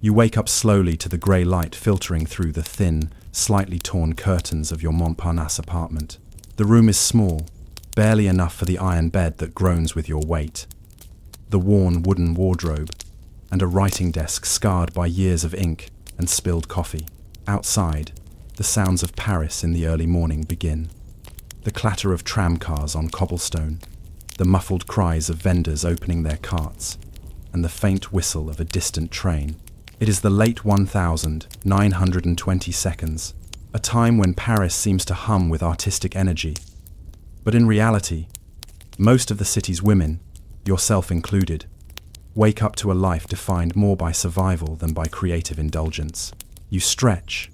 You wake up slowly to the grey light filtering through the thin, slightly torn curtains of your Montparnasse apartment. The room is small, barely enough for the iron bed that groans with your weight, the worn wooden wardrobe, and a writing desk scarred by years of ink and spilled coffee. Outside, the sounds of Paris in the early morning begin. The clatter of tramcars on cobblestone, the muffled cries of vendors opening their carts, and the faint whistle of a distant train. It is the late 1920 seconds, a time when Paris seems to hum with artistic energy. But in reality, most of the city's women, yourself included, wake up to a life defined more by survival than by creative indulgence. You stretch,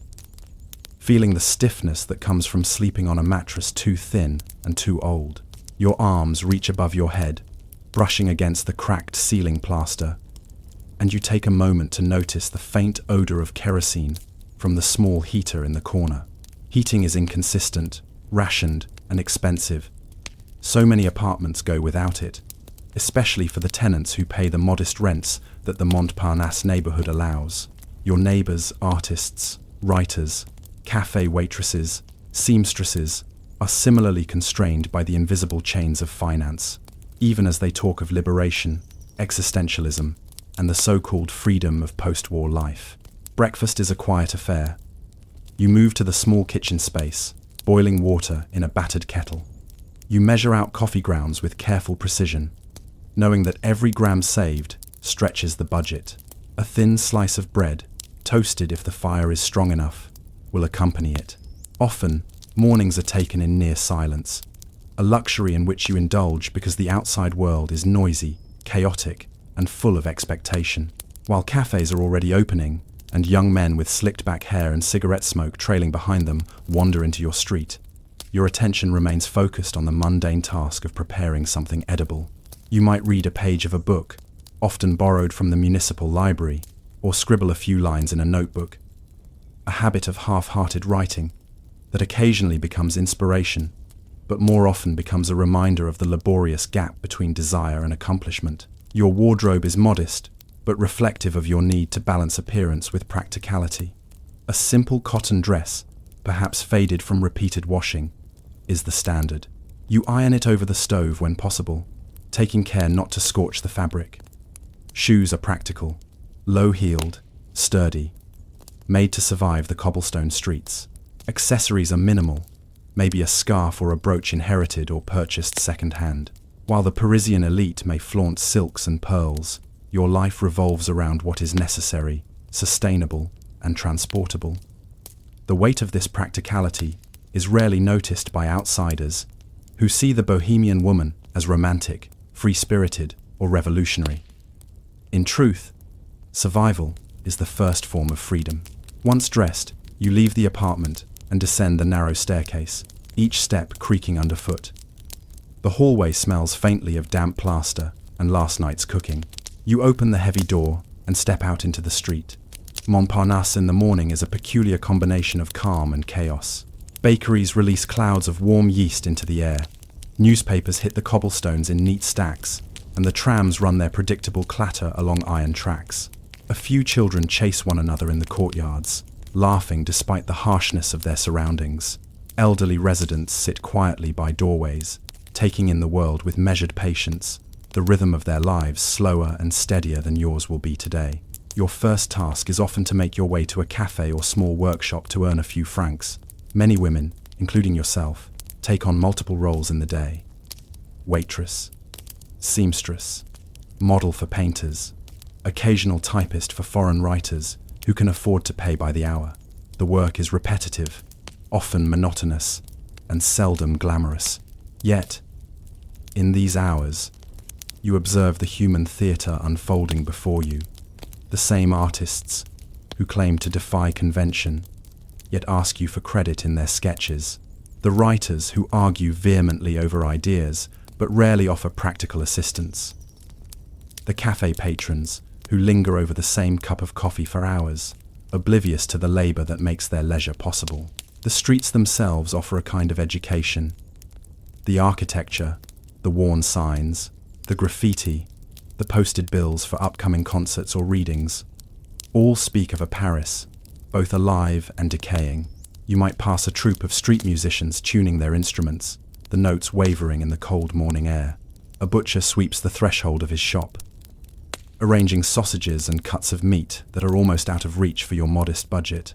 feeling the stiffness that comes from sleeping on a mattress too thin and too old. Your arms reach above your head, brushing against the cracked ceiling plaster, and you take a moment to notice the faint odor of kerosene from the small heater in the corner. Heating is inconsistent, rationed, and expensive. So many apartments go without it, especially for the tenants who pay the modest rents that the Montparnasse neighborhood allows. Your neighbors, artists, writers, cafe waitresses, seamstresses, are similarly constrained by the invisible chains of finance, even as they talk of liberation, existentialism, and the so-called freedom of post-war life. Breakfast is a quiet affair. You move to the small kitchen space, boiling water in a battered kettle. You measure out coffee grounds with careful precision, knowing that every gram saved stretches the budget. A thin slice of bread, toasted if the fire is strong enough, will accompany it. Often, mornings are taken in near silence, a luxury in which you indulge because the outside world is noisy, chaotic, and full of expectation. While cafes are already opening, and young men with slicked-back hair and cigarette smoke trailing behind them wander into your street, your attention remains focused on the mundane task of preparing something edible. You might read a page of a book, often borrowed from the municipal library, or scribble a few lines in a notebook. A habit of half-hearted writing that occasionally becomes inspiration, but more often becomes a reminder of the laborious gap between desire and accomplishment. Your wardrobe is modest, but reflective of your need to balance appearance with practicality. A simple cotton dress, perhaps faded from repeated washing, is the standard. You iron it over the stove when possible, taking care not to scorch the fabric. Shoes are practical, low-heeled, sturdy, made to survive the cobblestone streets. Accessories are minimal, maybe a scarf or a brooch inherited or purchased second-hand. While the Parisian elite may flaunt silks and pearls, your life revolves around what is necessary, sustainable, and transportable. The weight of this practicality is rarely noticed by outsiders, who see the Bohemian woman as romantic, free-spirited, or revolutionary. In truth, survival is the first form of freedom. Once dressed, you leave the apartment and descend the narrow staircase, each step creaking underfoot. The hallway smells faintly of damp plaster and last night's cooking. You open the heavy door and step out into the street. Montparnasse in the morning is a peculiar combination of calm and chaos. Bakeries release clouds of warm yeast into the air. Newspapers hit the cobblestones in neat stacks, and the trams run their predictable clatter along iron tracks. A few children chase one another in the courtyards, laughing despite the harshness of their surroundings. Elderly residents sit quietly by doorways, taking in the world with measured patience, the rhythm of their lives slower and steadier than yours will be today. Your first task is often to make your way to a cafe or small workshop to earn a few francs. Many women, including yourself, take on multiple roles in the day. Waitress, seamstress, model for painters, occasional typist for foreign writers who can afford to pay by the hour. The work is repetitive, often monotonous, and seldom glamorous. Yet, in these hours, you observe the human theatre unfolding before you. The same artists who claim to defy convention, yet ask you for credit in their sketches. The writers who argue vehemently over ideas, but rarely offer practical assistance. The cafe patrons who linger over the same cup of coffee for hours, oblivious to the labor that makes their leisure possible. The streets themselves offer a kind of education. The architecture, the worn signs, the graffiti, the posted bills for upcoming concerts or readings, All speak of a Paris, both alive and decaying. You might pass a troupe of street musicians tuning their instruments, the notes wavering in the cold morning air. A butcher sweeps the threshold of his shop, arranging sausages and cuts of meat that are almost out of reach for your modest budget.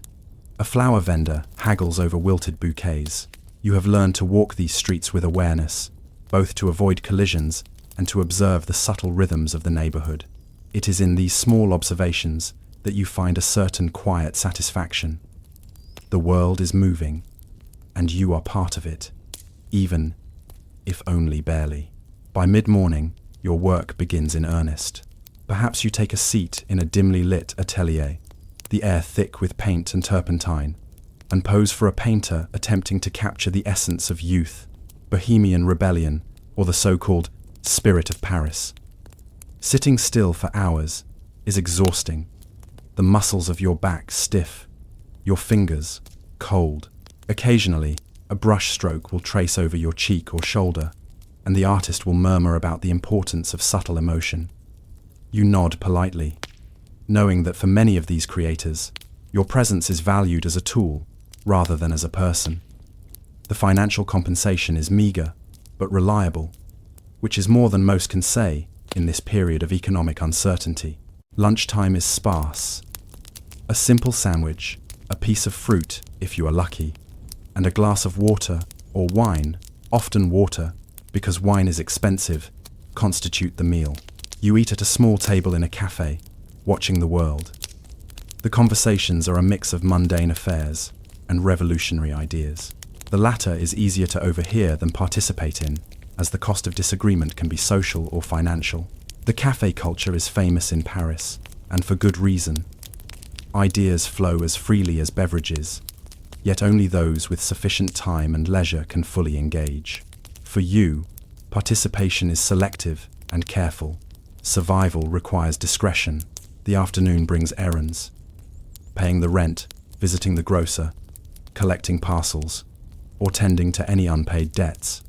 A flower vendor haggles over wilted bouquets. You have learned to walk these streets with awareness, both to avoid collisions and to observe the subtle rhythms of the neighborhood. It is in these small observations that you find a certain quiet satisfaction. The world is moving, and you are part of it, even if only barely. By mid-morning, your work begins in earnest. Perhaps you take a seat in a dimly lit atelier, the air thick with paint and turpentine, and pose for a painter attempting to capture the essence of youth, Bohemian rebellion, or the so-called spirit of Paris. Sitting still for hours is exhausting. The muscles of your back stiff, your fingers cold. Occasionally, a brush stroke will trace over your cheek or shoulder, and the artist will murmur about the importance of subtle emotion. You nod politely, knowing that for many of these creators, your presence is valued as a tool rather than as a person. The financial compensation is meager, but reliable, which is more than most can say in this period of economic uncertainty. Lunchtime is sparse. A simple sandwich, a piece of fruit if you are lucky, and a glass of water or wine, often water, because wine is expensive, constitute the meal. You eat at a small table in a cafe, watching the world. The conversations are a mix of mundane affairs and revolutionary ideas. The latter is easier to overhear than participate in, as the cost of disagreement can be social or financial. The cafe culture is famous in Paris, and for good reason. Ideas flow as freely as beverages, yet only those with sufficient time and leisure can fully engage. For you, participation is selective and careful. Survival requires discretion. The afternoon brings errands, paying the rent, visiting the grocer, collecting parcels, or tending to any unpaid debts.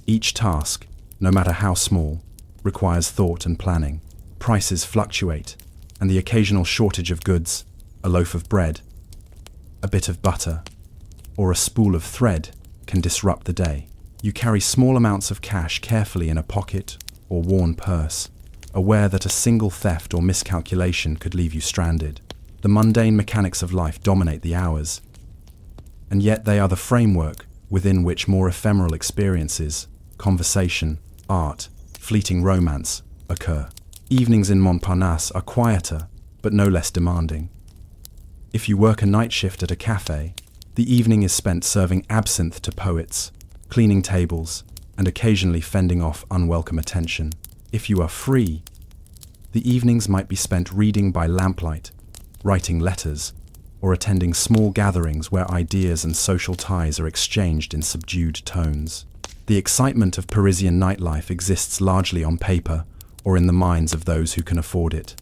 Each task, no matter how small, requires thought and planning. Prices fluctuate, and the occasional shortage of goods, a loaf of bread, a bit of butter, or a spool of thread can disrupt the day. You carry small amounts of cash carefully in a pocket or worn purse, aware that a single theft or miscalculation could leave you stranded. The mundane mechanics of life dominate the hours, and yet they are the framework within which more ephemeral experiences, conversation, art, fleeting romance occur. Evenings in Montparnasse are quieter, but no less demanding. If you work a night shift at a cafe, the evening is spent serving absinthe to poets, cleaning tables, and occasionally fending off unwelcome attention. If you are free, the evenings might be spent reading by lamplight, writing letters, or attending small gatherings where ideas and social ties are exchanged in subdued tones. The excitement of Parisian nightlife exists largely on paper or in the minds of those who can afford it.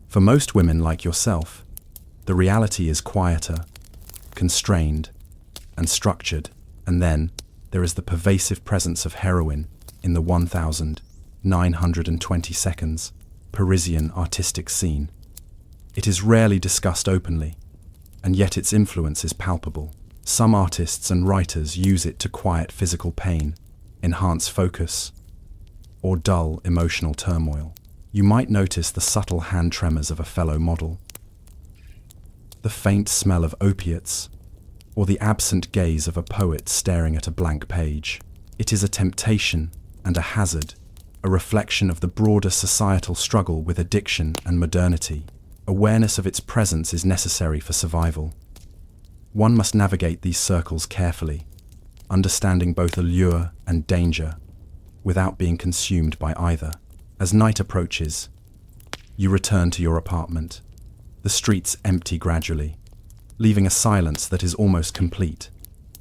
For most women like yourself, the reality is quieter, constrained, and structured, and then there is the pervasive presence of heroine in the 1920 seconds Parisian artistic scene. It is rarely discussed openly, and yet its influence is palpable. Some artists and writers use it to quiet physical pain, enhance focus, or dull emotional turmoil. You might notice the subtle hand tremors of a fellow model, the faint smell of opiates, or the absent gaze of a poet staring at a blank page. It is a temptation and a hazard, a reflection of the broader societal struggle with addiction and modernity. Awareness of its presence is necessary for survival. One must navigate these circles carefully, understanding both allure and danger, without being consumed by either. As night approaches, you return to your apartment. The streets empty gradually, leaving a silence that is almost complete,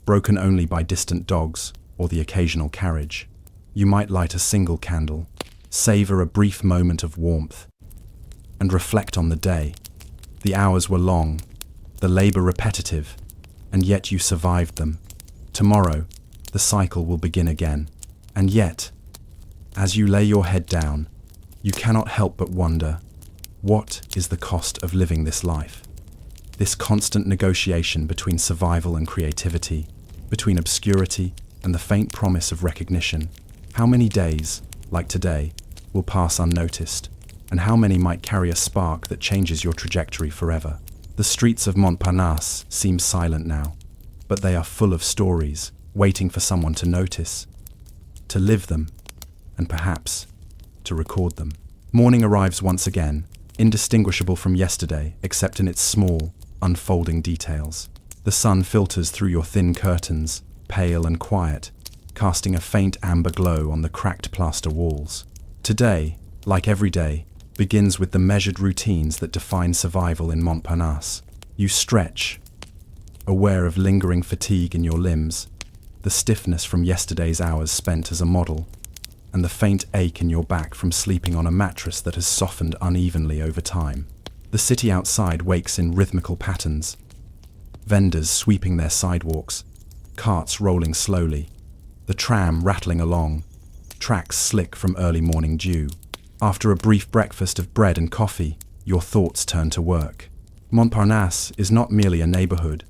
broken only by distant dogs or the occasional carriage. You might light a single candle, savor a brief moment of warmth, and reflect on the day. The hours were long, the labor repetitive, and yet you survived them. Tomorrow, the cycle will begin again. And yet, as you lay your head down, you cannot help but wonder, What is the cost of living this life? This constant negotiation between survival and creativity, between obscurity and the faint promise of recognition. How many days, like today, will pass unnoticed, and how many might carry a spark that changes your trajectory forever? The streets of Montparnasse seem silent now, but they are full of stories, waiting for someone to notice, to live them, and perhaps to record them. Morning arrives once again, indistinguishable from yesterday except in its small, unfolding details. The sun filters through your thin curtains, pale and quiet, casting a faint amber glow on the cracked plaster walls. Today, like every day, begins with the measured routines that define survival in Montparnasse. You stretch, aware of lingering fatigue in your limbs, the stiffness from yesterday's hours spent as a model, and the faint ache in your back from sleeping on a mattress that has softened unevenly over time. The city outside wakes in rhythmical patterns, vendors sweeping their sidewalks, carts rolling slowly, the tram rattling along, tracks slick from early morning dew. After a brief breakfast of bread and coffee, your thoughts turn to work. Montparnasse is not merely a neighborhood,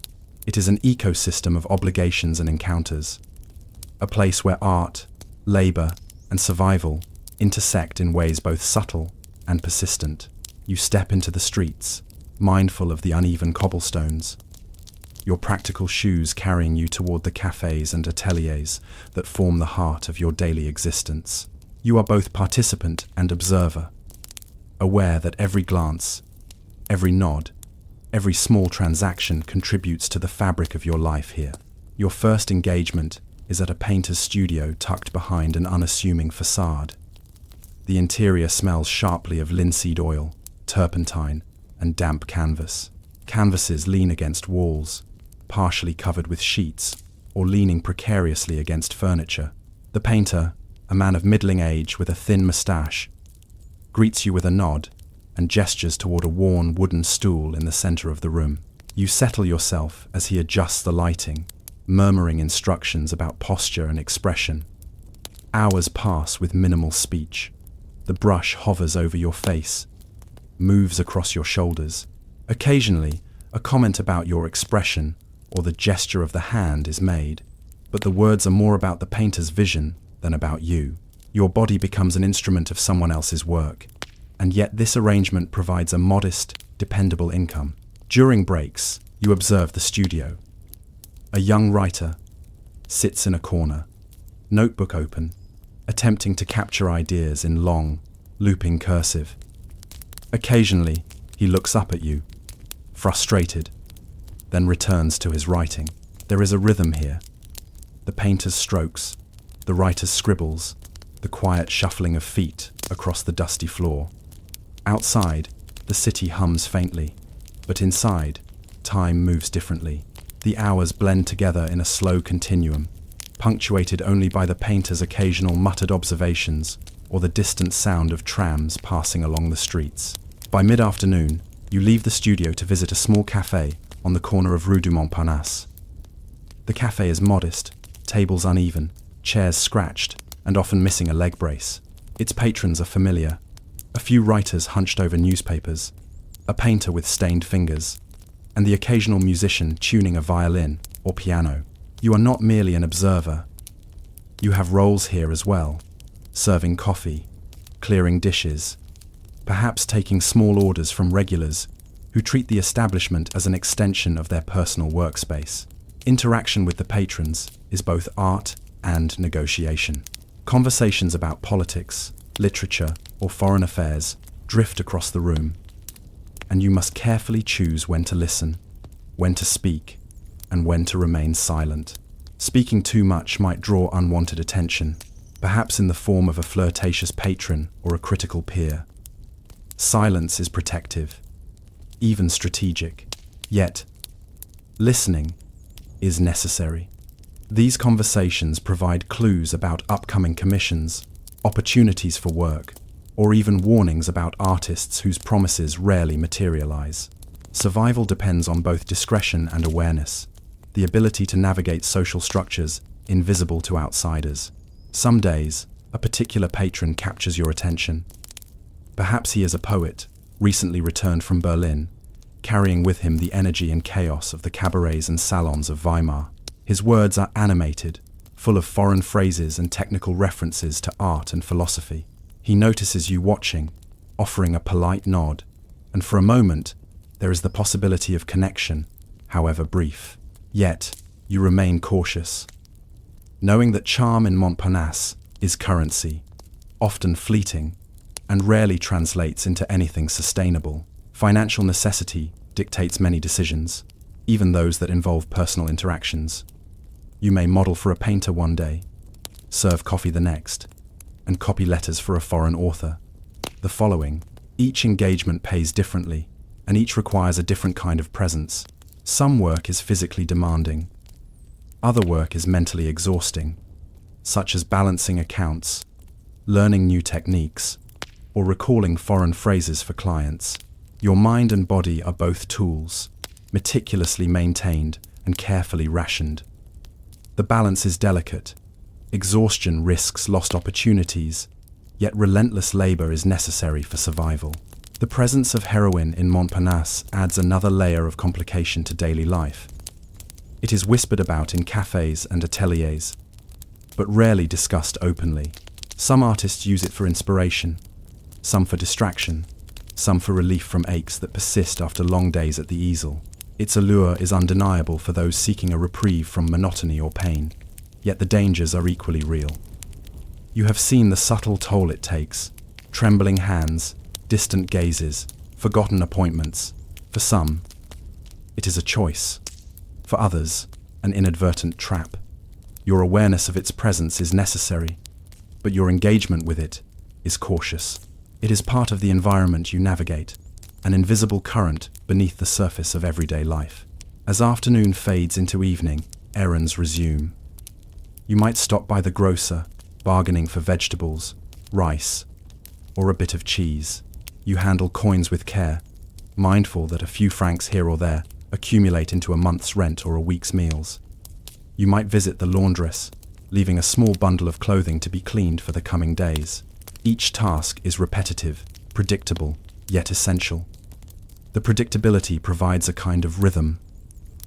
it is an ecosystem of obligations and encounters. A place where art, labor, and survival intersect in ways both subtle and persistent. You step into the streets, mindful of the uneven cobblestones, your practical shoes carrying you toward the cafés and ateliers that form the heart of your daily existence. You are both participant and observer, aware that every glance, every nod, every small transaction contributes to the fabric of your life here. Your first engagement is at a painter's studio tucked behind an unassuming facade. The interior smells sharply of linseed oil, turpentine, and damp canvas. Canvases lean against walls, partially covered with sheets, or leaning precariously against furniture. The painter, a man of middling age with a thin moustache, greets you with a nod and gestures toward a worn wooden stool in the center of the room. You settle yourself as he adjusts the lighting, murmuring instructions about posture and expression. Hours pass with minimal speech. The brush hovers over your face, moves across your shoulders. Occasionally, a comment about your expression or the gesture of the hand is made, but the words are more about the painter's vision than about you. Your body becomes an instrument of someone else's work, and yet this arrangement provides a modest, dependable income. During breaks, you observe the studio. A young writer sits in a corner, notebook open, attempting to capture ideas in long, looping cursive. Occasionally, he looks up at you, frustrated, then returns to his writing. There is a rhythm here. The painter's strokes, the writer's scribbles, the quiet shuffling of feet across the dusty floor. Outside, the city hums faintly, but inside, time moves differently. The hours blend together in a slow continuum, punctuated only by the painter's occasional muttered observations or the distant sound of trams passing along the streets. By mid-afternoon, you leave the studio to visit a small café on the corner of Rue du Montparnasse. The café is modest, tables uneven, chairs scratched, and often missing a leg brace. Its patrons are familiar. A few writers hunched over newspapers, a painter with stained fingers, and the occasional musician tuning a violin or piano. You are not merely an observer. You have roles here as well, serving coffee, clearing dishes, perhaps taking small orders from regulars who treat the establishment as an extension of their personal workspace. Interaction with the patrons is both art and negotiation. Conversations about politics, literature, or foreign affairs drift across the room, and you must carefully choose when to listen, when to speak, and when to remain silent. Speaking too much might draw unwanted attention, perhaps in the form of a flirtatious patron or a critical peer. Silence is protective, even strategic, yet listening is necessary. These conversations provide clues about upcoming commissions, opportunities for work, or even warnings about artists whose promises rarely materialize. Survival depends on both discretion and awareness, the ability to navigate social structures invisible to outsiders. Some days, a particular patron captures your attention. Perhaps he is a poet, recently returned from Berlin, carrying with him the energy and chaos of the cabarets and salons of Weimar. His words are animated, full of foreign phrases and technical references to art and philosophy. He notices you watching, offering a polite nod, and for a moment, there is the possibility of connection, however brief. Yet, you remain cautious, knowing that charm in Montparnasse is currency, often fleeting, and rarely translates into anything sustainable. Financial necessity dictates many decisions, even those that involve personal interactions. You may model for a painter one day, serve coffee the next, and copy letters for a foreign author. The following: each engagement pays differently, and each requires a different kind of presence. Some work is physically demanding. Other work is mentally exhausting, such as balancing accounts, learning new techniques, or recalling foreign phrases for clients. Your mind and body are both tools, meticulously maintained and carefully rationed. The balance is delicate. Exhaustion risks lost opportunities, yet relentless labor is necessary for survival. The presence of heroine in Montparnasse adds another layer of complication to daily life. It is whispered about in cafés and ateliers, but rarely discussed openly. Some artists use it for inspiration, some for distraction, some for relief from aches that persist after long days at the easel. Its allure is undeniable for those seeking a reprieve from monotony or pain, yet the dangers are equally real. You have seen the subtle toll it takes: trembling hands, distant gazes, forgotten appointments. For some, it is a choice. For others, an inadvertent trap. Your awareness of its presence is necessary, but your engagement with it is cautious. It is part of the environment you navigate, an invisible current beneath the surface of everyday life. As afternoon fades into evening, errands resume. You might stop by the grocer, bargaining for vegetables, rice, or a bit of cheese. You handle coins with care, mindful that a few francs here or there accumulate into a month's rent or a week's meals. You might visit the laundress, leaving a small bundle of clothing to be cleaned for the coming days. Each task is repetitive, predictable, yet essential. The predictability provides a kind of rhythm,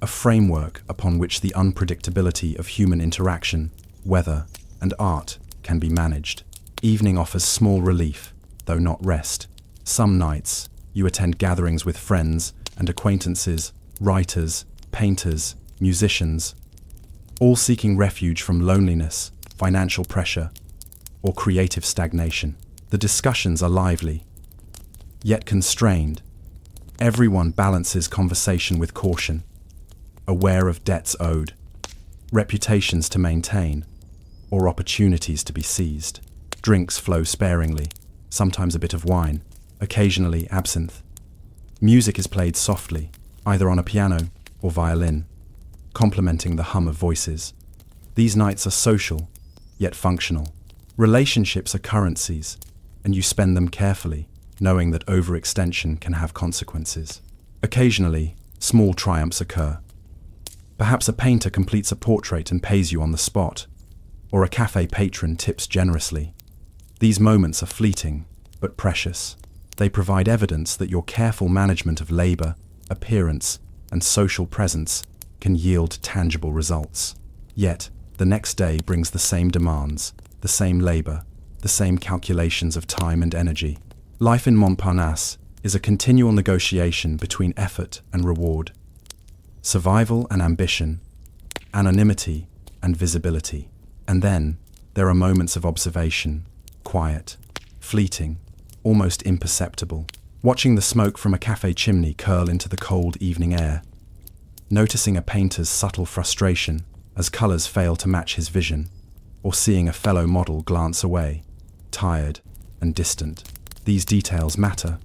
a framework upon which the unpredictability of human interaction, weather, and art can be managed. Evening offers small relief, though not rest. Some nights, you attend gatherings with friends and acquaintances, writers, painters, musicians, all seeking refuge from loneliness, financial pressure, or creative stagnation. The discussions are lively, yet constrained. Everyone balances conversation with caution, aware of debts owed, reputations to maintain, or opportunities to be seized. Drinks flow sparingly, sometimes a bit of wine, occasionally absinthe. Music is played softly, either on a piano or violin, complementing the hum of voices. These nights are social, yet functional. Relationships are currencies, and you spend them carefully, knowing that overextension can have consequences. Occasionally, small triumphs occur. Perhaps a painter completes a portrait and pays you on the spot, or a cafe patron tips generously. These moments are fleeting, but precious. They provide evidence that your careful management of labor, appearance, and social presence can yield tangible results. Yet, the next day brings the same demands, the same labor, the same calculations of time and energy. Life in Montparnasse is a continual negotiation between effort and reward, survival and ambition, anonymity and visibility. And then, there are moments of observation, quiet, fleeting, almost imperceptible. Watching the smoke from a cafe chimney curl into the cold evening air, noticing a painter's subtle frustration as colors fail to match his vision, or seeing a fellow model glance away, tired and distant. These details matter.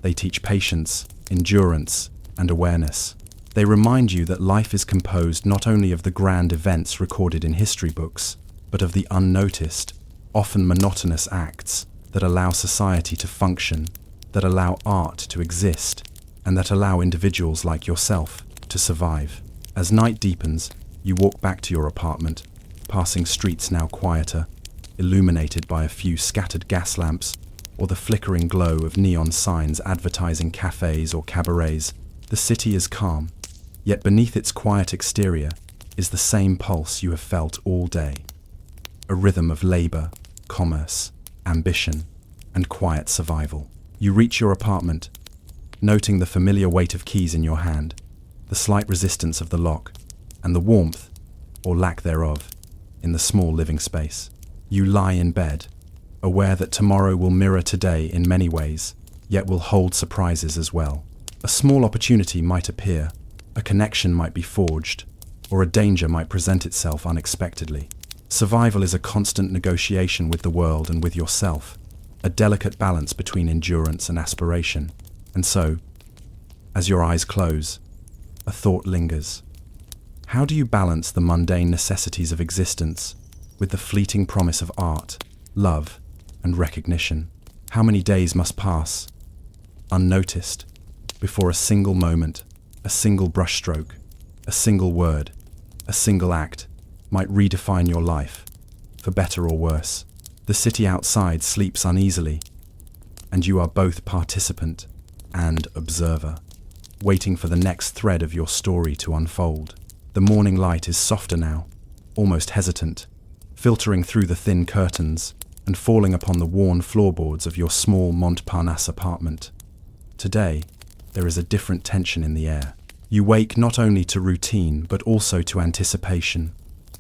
They teach patience, endurance, and awareness. They remind you that life is composed not only of the grand events recorded in history books, but of the unnoticed, often monotonous acts that allow society to function, that allow art to exist, and that allow individuals like yourself to survive. As night deepens, you walk back to your apartment, passing streets now quieter, illuminated by a few scattered gas lamps or the flickering glow of neon signs advertising cafés or cabarets, the city is calm, yet beneath its quiet exterior is the same pulse you have felt all day. A rhythm of labor, commerce, ambition, and quiet survival. You reach your apartment, noting the familiar weight of keys in your hand, the slight resistance of the lock, and the warmth, or lack thereof, in the small living space. You lie in bed, aware that tomorrow will mirror today in many ways, yet will hold surprises as well. A small opportunity might appear, a connection might be forged, or a danger might present itself unexpectedly. Survival is a constant negotiation with the world and with yourself, a delicate balance between endurance and aspiration. And so, as your eyes close, a thought lingers. How do you balance the mundane necessities of existence with the fleeting promise of art, love, and recognition? How many days must pass, unnoticed, before a single moment, a single brushstroke, a single word, a single act might redefine your life, for better or worse? The city outside sleeps uneasily, and you are both participant and observer, waiting for the next thread of your story to unfold. The morning light is softer now, almost hesitant, filtering through the thin curtains and falling upon the worn floorboards of your small Montparnasse apartment. Today, there is a different tension in the air. You wake not only to routine, but also to anticipation,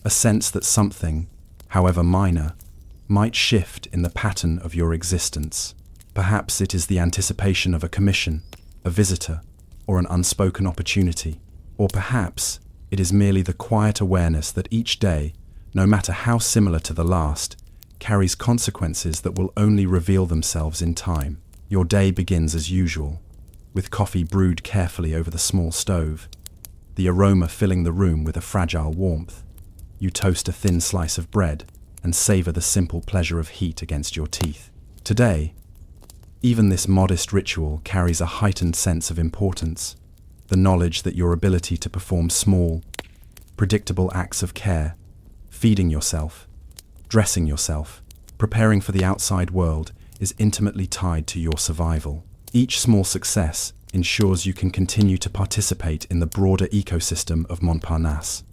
a sense that something, however minor, might shift in the pattern of your existence. Perhaps it is the anticipation of a commission, a visitor, or an unspoken opportunity. Or perhaps it is merely the quiet awareness that each day, no matter how similar to the last, carries consequences that will only reveal themselves in time. Your day begins as usual, with coffee brewed carefully over the small stove, the aroma filling the room with a fragile warmth. You toast a thin slice of bread and savor the simple pleasure of heat against your teeth. Today, even this modest ritual carries a heightened sense of importance, the knowledge that your ability to perform small, predictable acts of care, feeding yourself, dressing yourself, preparing for the outside world, is intimately tied to your survival. Each small success ensures you can continue to participate in the broader ecosystem of Montparnasse,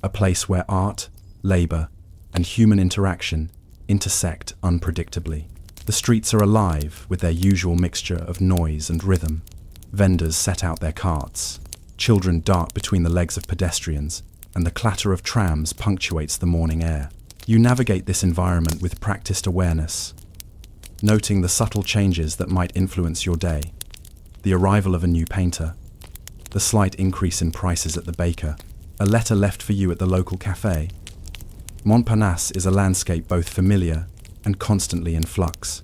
a place where art, labor, and human interaction intersect unpredictably. The streets are alive with their usual mixture of noise and rhythm. Vendors set out their carts, children dart between the legs of pedestrians, and the clatter of trams punctuates the morning air. You navigate this environment with practiced awareness, noting the subtle changes that might influence your day. The arrival of a new painter, the slight increase in prices at the baker, a letter left for you at the local café. Montparnasse is a landscape both familiar and constantly in flux,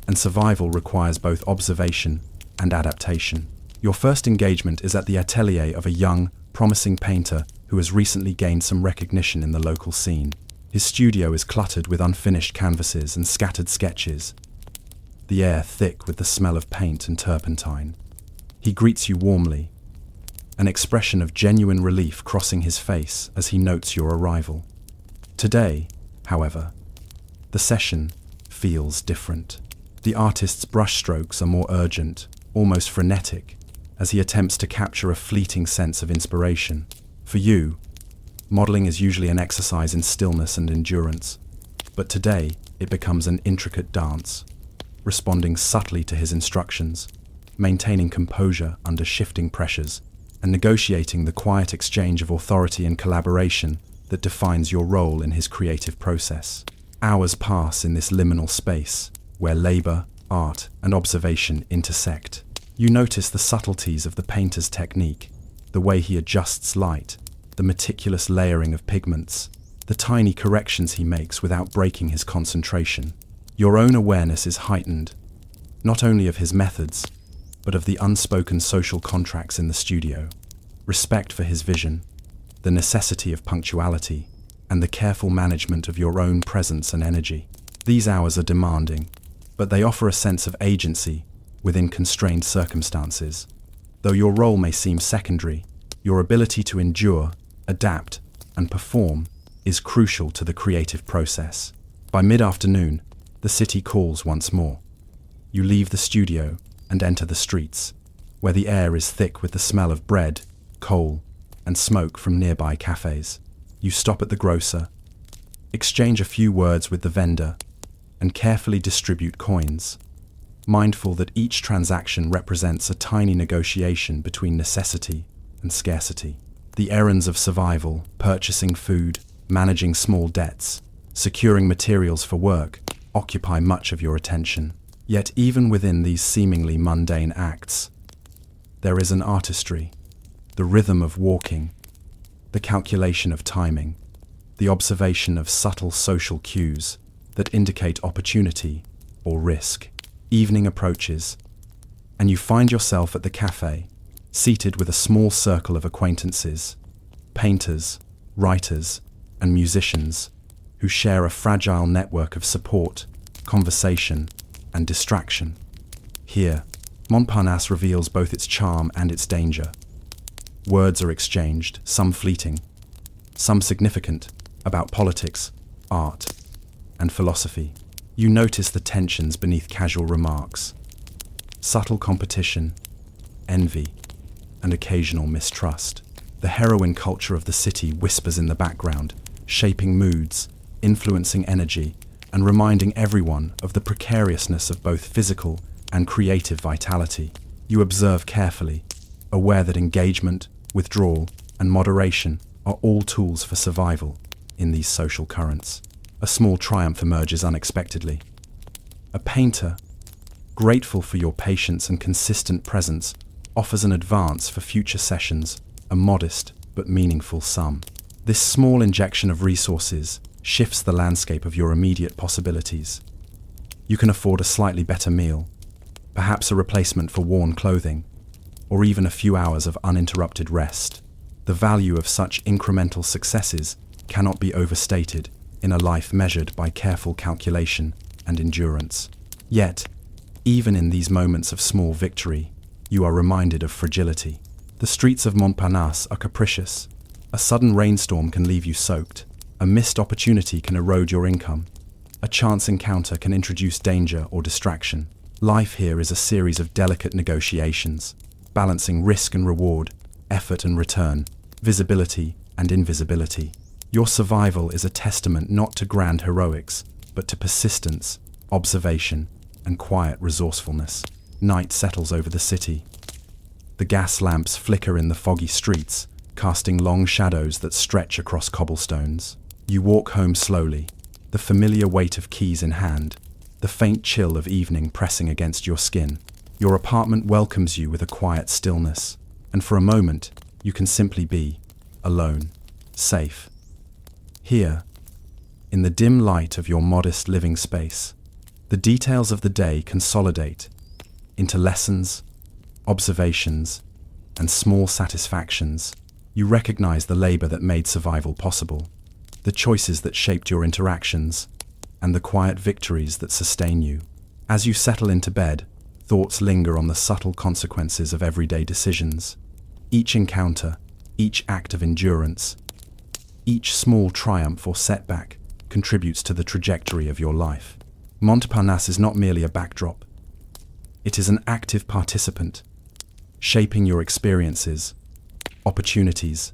and survival requires both observation and adaptation. Your first engagement is at the atelier of a young, promising painter who has recently gained some recognition in the local scene. His studio is cluttered with unfinished canvases and scattered sketches, the air thick with the smell of paint and turpentine. He greets you warmly, an expression of genuine relief crossing his face as he notes your arrival. Today, however, the session feels different. The artist's brushstrokes are more urgent, almost frenetic, as he attempts to capture a fleeting sense of inspiration. For you, modeling is usually an exercise in stillness and endurance, but today it becomes an intricate dance, responding subtly to his instructions, maintaining composure under shifting pressures, and negotiating the quiet exchange of authority and collaboration that defines your role in his creative process. Hours pass in this liminal space, where labor, art, and observation intersect. You notice the subtleties of the painter's technique, the way he adjusts light, the meticulous layering of pigments, the tiny corrections he makes without breaking his concentration. Your own awareness is heightened, not only of his methods, but of the unspoken social contracts in the studio, respect for his vision, the necessity of punctuality, and the careful management of your own presence and energy. These hours are demanding, but they offer a sense of agency within constrained circumstances. Though your role may seem secondary, your ability to endure, adapt, and perform is crucial to the creative process. By mid-afternoon, the city calls once more. You leave the studio and enter the streets, where the air is thick with the smell of bread, coal, and smoke from nearby cafés. You stop at the grocer, exchange a few words with the vendor, and carefully distribute coins, mindful that each transaction represents a tiny negotiation between necessity and scarcity. The errands of survival, purchasing food, managing small debts, securing materials for work, occupy much of your attention. Yet even within these seemingly mundane acts, there is an artistry, the rhythm of walking, the calculation of timing, the observation of subtle social cues that indicate opportunity or risk. Evening approaches, and you find yourself at the cafe, seated with a small circle of acquaintances, painters, writers, and musicians, who share a fragile network of support, conversation, and distraction. Here, Montparnasse reveals both its charm and its danger. Words are exchanged, some fleeting, some significant, about politics, art, and philosophy. You notice the tensions beneath casual remarks, subtle competition, envy, and occasional mistrust. The heroine culture of the city whispers in the background, shaping moods, influencing energy, and reminding everyone of the precariousness of both physical and creative vitality. You observe carefully, aware that engagement, withdrawal, and moderation are all tools for survival in these social currents. A small triumph emerges unexpectedly. A painter, grateful for your patience and consistent presence, offers an advance for future sessions, a modest but meaningful sum. This small injection of resources shifts the landscape of your immediate possibilities. You can afford a slightly better meal, perhaps a replacement for worn clothing, or even a few hours of uninterrupted rest. The value of such incremental successes cannot be overstated in a life measured by careful calculation and endurance. Yet, even in these moments of small victory, you are reminded of fragility. The streets of Montparnasse are capricious. A sudden rainstorm can leave you soaked. A missed opportunity can erode your income. A chance encounter can introduce danger or distraction. Life here is a series of delicate negotiations, balancing risk and reward, effort and return, visibility and invisibility. Your survival is a testament not to grand heroics, but to persistence, observation, and quiet resourcefulness. Night settles over the city. The gas lamps flicker in the foggy streets, casting long shadows that stretch across cobblestones. You walk home slowly, the familiar weight of keys in hand, the faint chill of evening pressing against your skin. Your apartment welcomes you with a quiet stillness, and for a moment, you can simply be alone, safe. Here, in the dim light of your modest living space, the details of the day consolidate into lessons, observations, and small satisfactions. You recognize the labor that made survival possible, the choices that shaped your interactions, and the quiet victories that sustain you. As you settle into bed, thoughts linger on the subtle consequences of everyday decisions. Each encounter, each act of endurance, each small triumph or setback contributes to the trajectory of your life. Montparnasse is not merely a backdrop. It is an active participant, shaping your experiences, opportunities,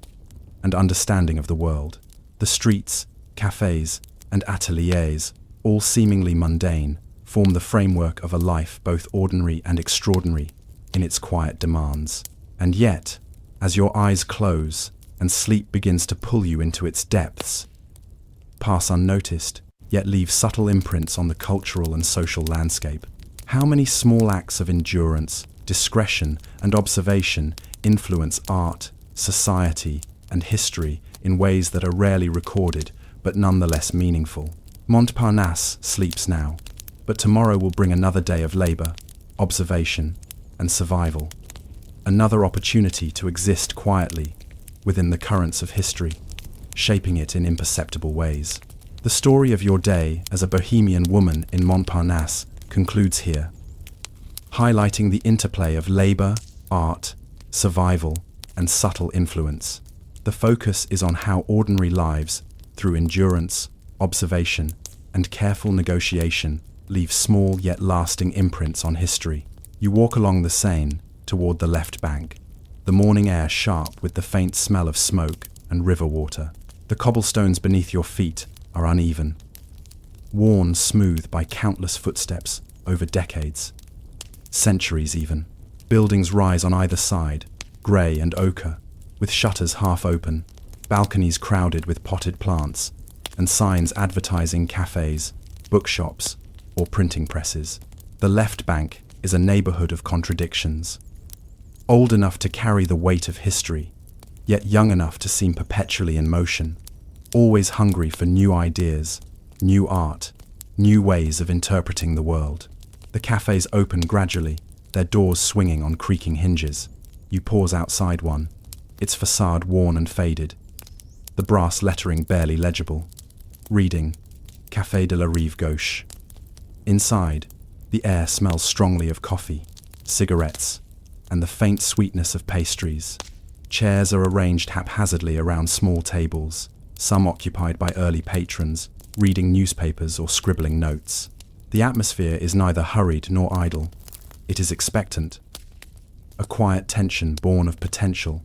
and understanding of the world. The streets, cafés, and ateliers, all seemingly mundane, form the framework of a life both ordinary and extraordinary in its quiet demands. And yet, as your eyes close and sleep begins to pull you into its depths, pass unnoticed, yet leave subtle imprints on the cultural and social landscape. How many small acts of endurance, discretion, and observation influence art, society, and history in ways that are rarely recorded but nonetheless meaningful? Montparnasse sleeps now, but tomorrow will bring another day of labor, observation, and survival. Another opportunity to exist quietly within the currents of history, shaping it in imperceptible ways. The story of your day as a Bohemian woman in Montparnasse concludes here, highlighting the interplay of labor, art, survival, and subtle influence. The focus is on how ordinary lives, through endurance, observation, and careful negotiation, leave small yet lasting imprints on history. You walk along the Seine toward the left bank, the morning air sharp with the faint smell of smoke and river water. The cobblestones beneath your feet are uneven, worn smooth by countless footsteps over decades, centuries even. Buildings rise on either side, grey and ochre, with shutters half open, balconies crowded with potted plants, and signs advertising cafés, bookshops, or printing presses. The left bank is a neighbourhood of contradictions. Old enough to carry the weight of history, yet young enough to seem perpetually in motion, always hungry for new ideas, new art, new ways of interpreting the world. The cafés open gradually, their doors swinging on creaking hinges. You pause outside one, its facade worn and faded, the brass lettering barely legible. Reading, Café de la Rive Gauche. Inside, the air smells strongly of coffee, cigarettes, and the faint sweetness of pastries. Chairs are arranged haphazardly around small tables, some occupied by early patrons, reading newspapers or scribbling notes. The atmosphere is neither hurried nor idle. It is expectant. A quiet tension born of potential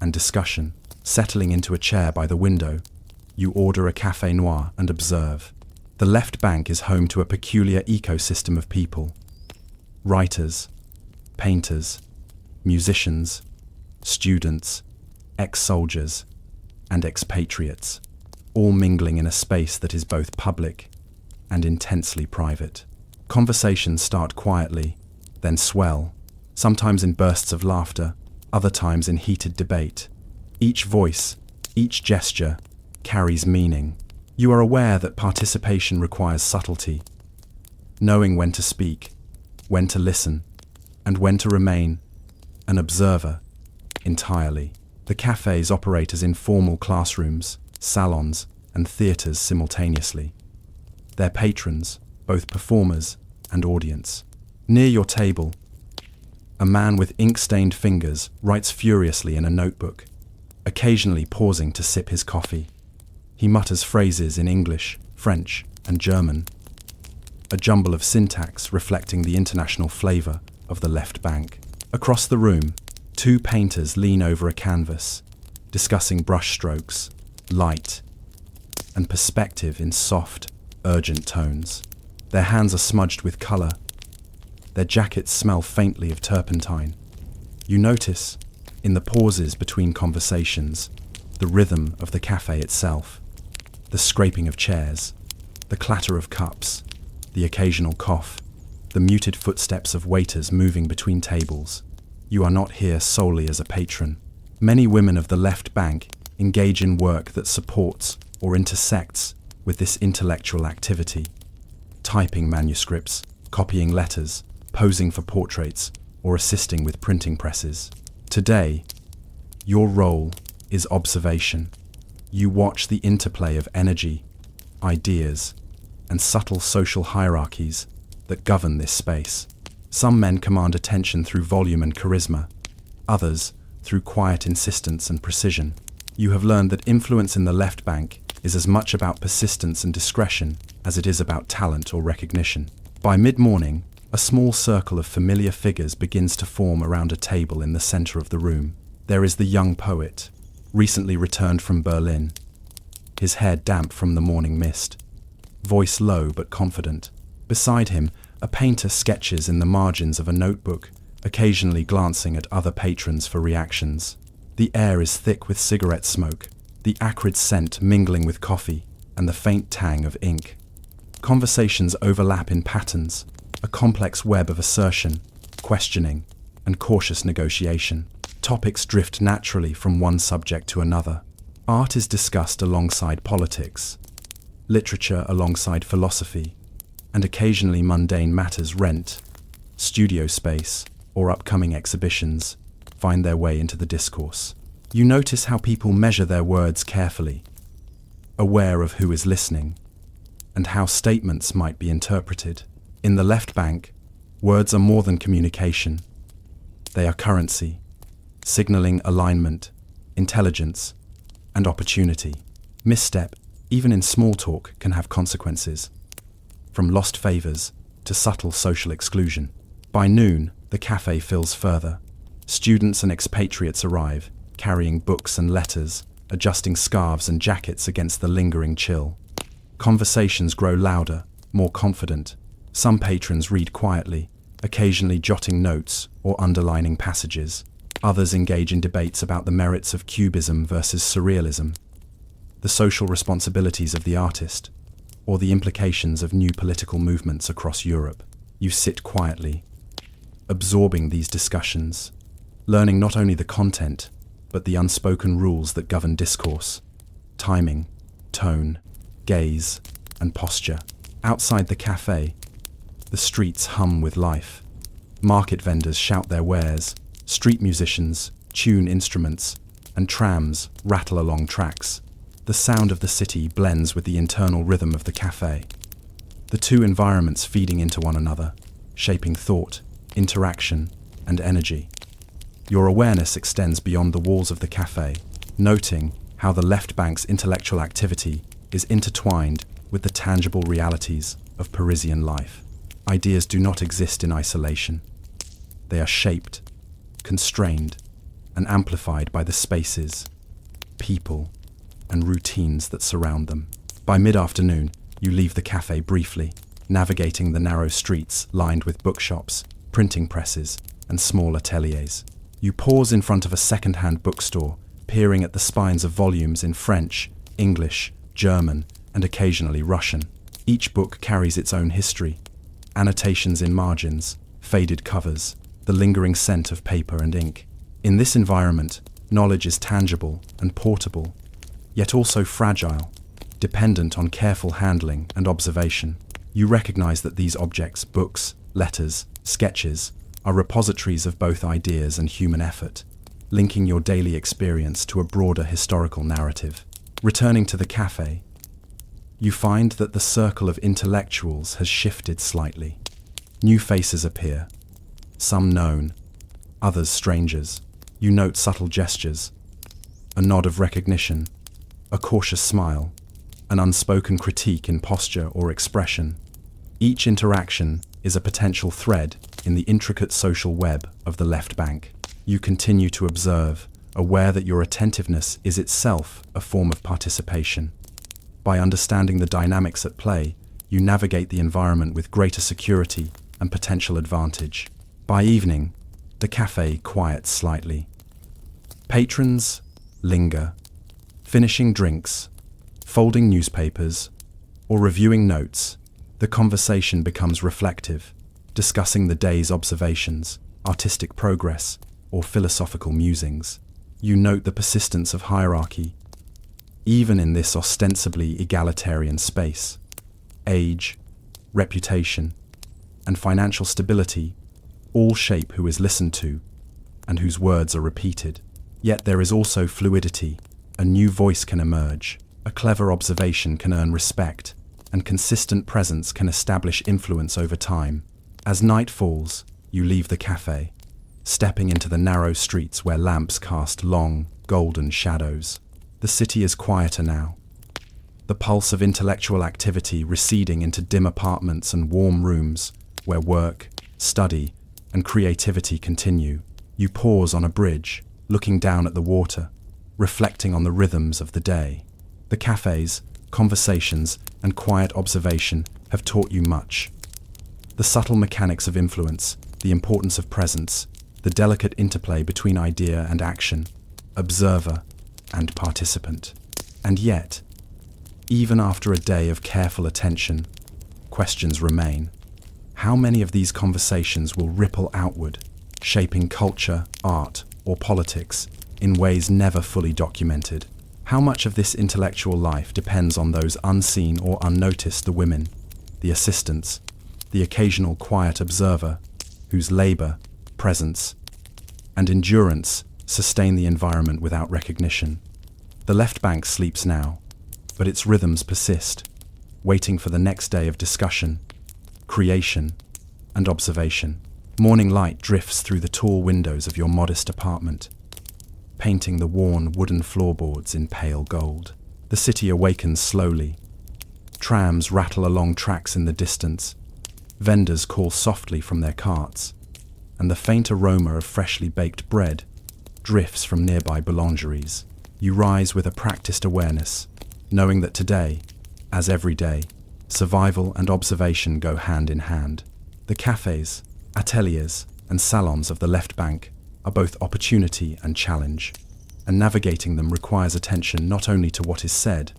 and discussion. Settling into a chair by the window, you order a café noir and observe. The left bank is home to a peculiar ecosystem of people. Writers, painters, musicians, students, ex-soldiers, and expatriates, all mingling in a space that is both public and intensely private. Conversations start quietly, then swell, sometimes in bursts of laughter, other times in heated debate. Each voice, each gesture, carries meaning. You are aware that participation requires subtlety, knowing when to speak, when to listen, and when to remain an observer entirely. The cafes operate as informal classrooms, salons, and theatres simultaneously. Their patrons, both performers and audience. Near your table, a man with ink-stained fingers writes furiously in a notebook, occasionally pausing to sip his coffee. He mutters phrases in English, French, and German, a jumble of syntax reflecting the international flavour of the left bank. Across the room, two painters lean over a canvas, discussing brushstrokes, light, and perspective in soft, urgent tones. Their hands are smudged with colour. Their jackets smell faintly of turpentine. You notice, in the pauses between conversations, the rhythm of the cafe itself, the scraping of chairs, the clatter of cups, the occasional cough, the muted footsteps of waiters moving between tables. You are not here solely as a patron. Many women of the left bank engage in work that supports or intersects with this intellectual activity, typing manuscripts, copying letters, posing for portraits, or assisting with printing presses. Today, your role is observation. You watch the interplay of energy, ideas, and subtle social hierarchies that govern this space. Some men command attention through volume and charisma, others through quiet insistence and precision. You have learned that influence in the left bank is as much about persistence and discretion as it is about talent or recognition. By mid-morning, a small circle of familiar figures begins to form around a table in the center of the room. There is the young poet, recently returned from Berlin, his hair damp from the morning mist, voice low but confident. Beside him, a painter sketches in the margins of a notebook, occasionally glancing at other patrons for reactions. The air is thick with cigarette smoke, the acrid scent mingling with coffee, and the faint tang of ink. Conversations overlap in patterns, a complex web of assertion, questioning, and cautious negotiation. Topics drift naturally from one subject to another. Art is discussed alongside politics, literature alongside philosophy, and occasionally mundane matters, rent, studio space, or upcoming exhibitions, find their way into the discourse. You notice how people measure their words carefully, aware of who is listening, and how statements might be interpreted. In the left bank, words are more than communication. They are currency, signaling alignment, intelligence, and opportunity. Misstep, even in small talk, can have consequences. From lost favors to subtle social exclusion. By noon, the cafe fills further. Students and expatriates arrive, carrying books and letters, adjusting scarves and jackets against the lingering chill. Conversations grow louder, more confident. Some patrons read quietly, occasionally jotting notes or underlining passages. Others engage in debates about the merits of cubism versus surrealism, the social responsibilities of the artist, or the implications of new political movements across Europe. You sit quietly, absorbing these discussions, learning not only the content, but the unspoken rules that govern discourse: timing, tone, gaze, and posture. Outside the cafe, the streets hum with life. Market vendors shout their wares, street musicians tune instruments, and trams rattle along tracks. The sound of the city blends with the internal rhythm of the cafe, the two environments feeding into one another, shaping thought, interaction, and energy. Your awareness extends beyond the walls of the cafe, noting how the left bank's intellectual activity is intertwined with the tangible realities of Parisian life. Ideas do not exist in isolation. They are shaped, constrained, and amplified by the spaces, people, and routines that surround them. By mid-afternoon, you leave the cafe briefly, navigating the narrow streets lined with bookshops, printing presses, and small ateliers. You pause in front of a second-hand bookstore, peering at the spines of volumes in French, English, German, and occasionally Russian. Each book carries its own history: annotations in margins, faded covers, the lingering scent of paper and ink. In this environment, knowledge is tangible and portable, yet also fragile, dependent on careful handling and observation. You recognize that these objects, books, letters, sketches, are repositories of both ideas and human effort, linking your daily experience to a broader historical narrative. Returning to the cafe, you find that the circle of intellectuals has shifted slightly. New faces appear, some known, others strangers. You note subtle gestures, a nod of recognition, a cautious smile, an unspoken critique in posture or expression. Each interaction is a potential thread in the intricate social web of the left bank. You continue to observe, aware that your attentiveness is itself a form of participation. By understanding the dynamics at play, you navigate the environment with greater security and potential advantage. By evening, the cafe quiets slightly. Patrons linger, finishing drinks, folding newspapers, or reviewing notes. The conversation becomes reflective, discussing the day's observations, artistic progress, or philosophical musings. You note the persistence of hierarchy, even in this ostensibly egalitarian space. Age, reputation, and financial stability all shape who is listened to and whose words are repeated. Yet there is also fluidity. A new voice can emerge, a clever observation can earn respect, and consistent presence can establish influence over time. As night falls, you leave the cafe, stepping into the narrow streets where lamps cast long, golden shadows. The city is quieter now, the pulse of intellectual activity receding into dim apartments and warm rooms where work, study, and creativity continue. You pause on a bridge, looking down at the water, reflecting on the rhythms of the day. The cafes, conversations, and quiet observation have taught you much. The subtle mechanics of influence, the importance of presence, the delicate interplay between idea and action, observer and participant. And yet, even after a day of careful attention, questions remain. How many of these conversations will ripple outward, shaping culture, art, or politics in ways never fully documented? How much of this intellectual life depends on those unseen or unnoticed, the women, the assistants, the occasional quiet observer, whose labor, presence, and endurance sustain the environment without recognition? The left bank sleeps now, but its rhythms persist, waiting for the next day of discussion, creation, and observation. Morning light drifts through the tall windows of your modest apartment, painting the worn wooden floorboards in pale gold. The city awakens slowly. Trams rattle along tracks in the distance, Vendors call softly from their carts, and the faint aroma of freshly baked bread drifts from nearby boulangeries. You rise with a practiced awareness, knowing that today, as every day, survival and observation go hand in hand. The cafés, ateliers, and salons of the left bank are both opportunity and challenge, and navigating them requires attention not only to what is said,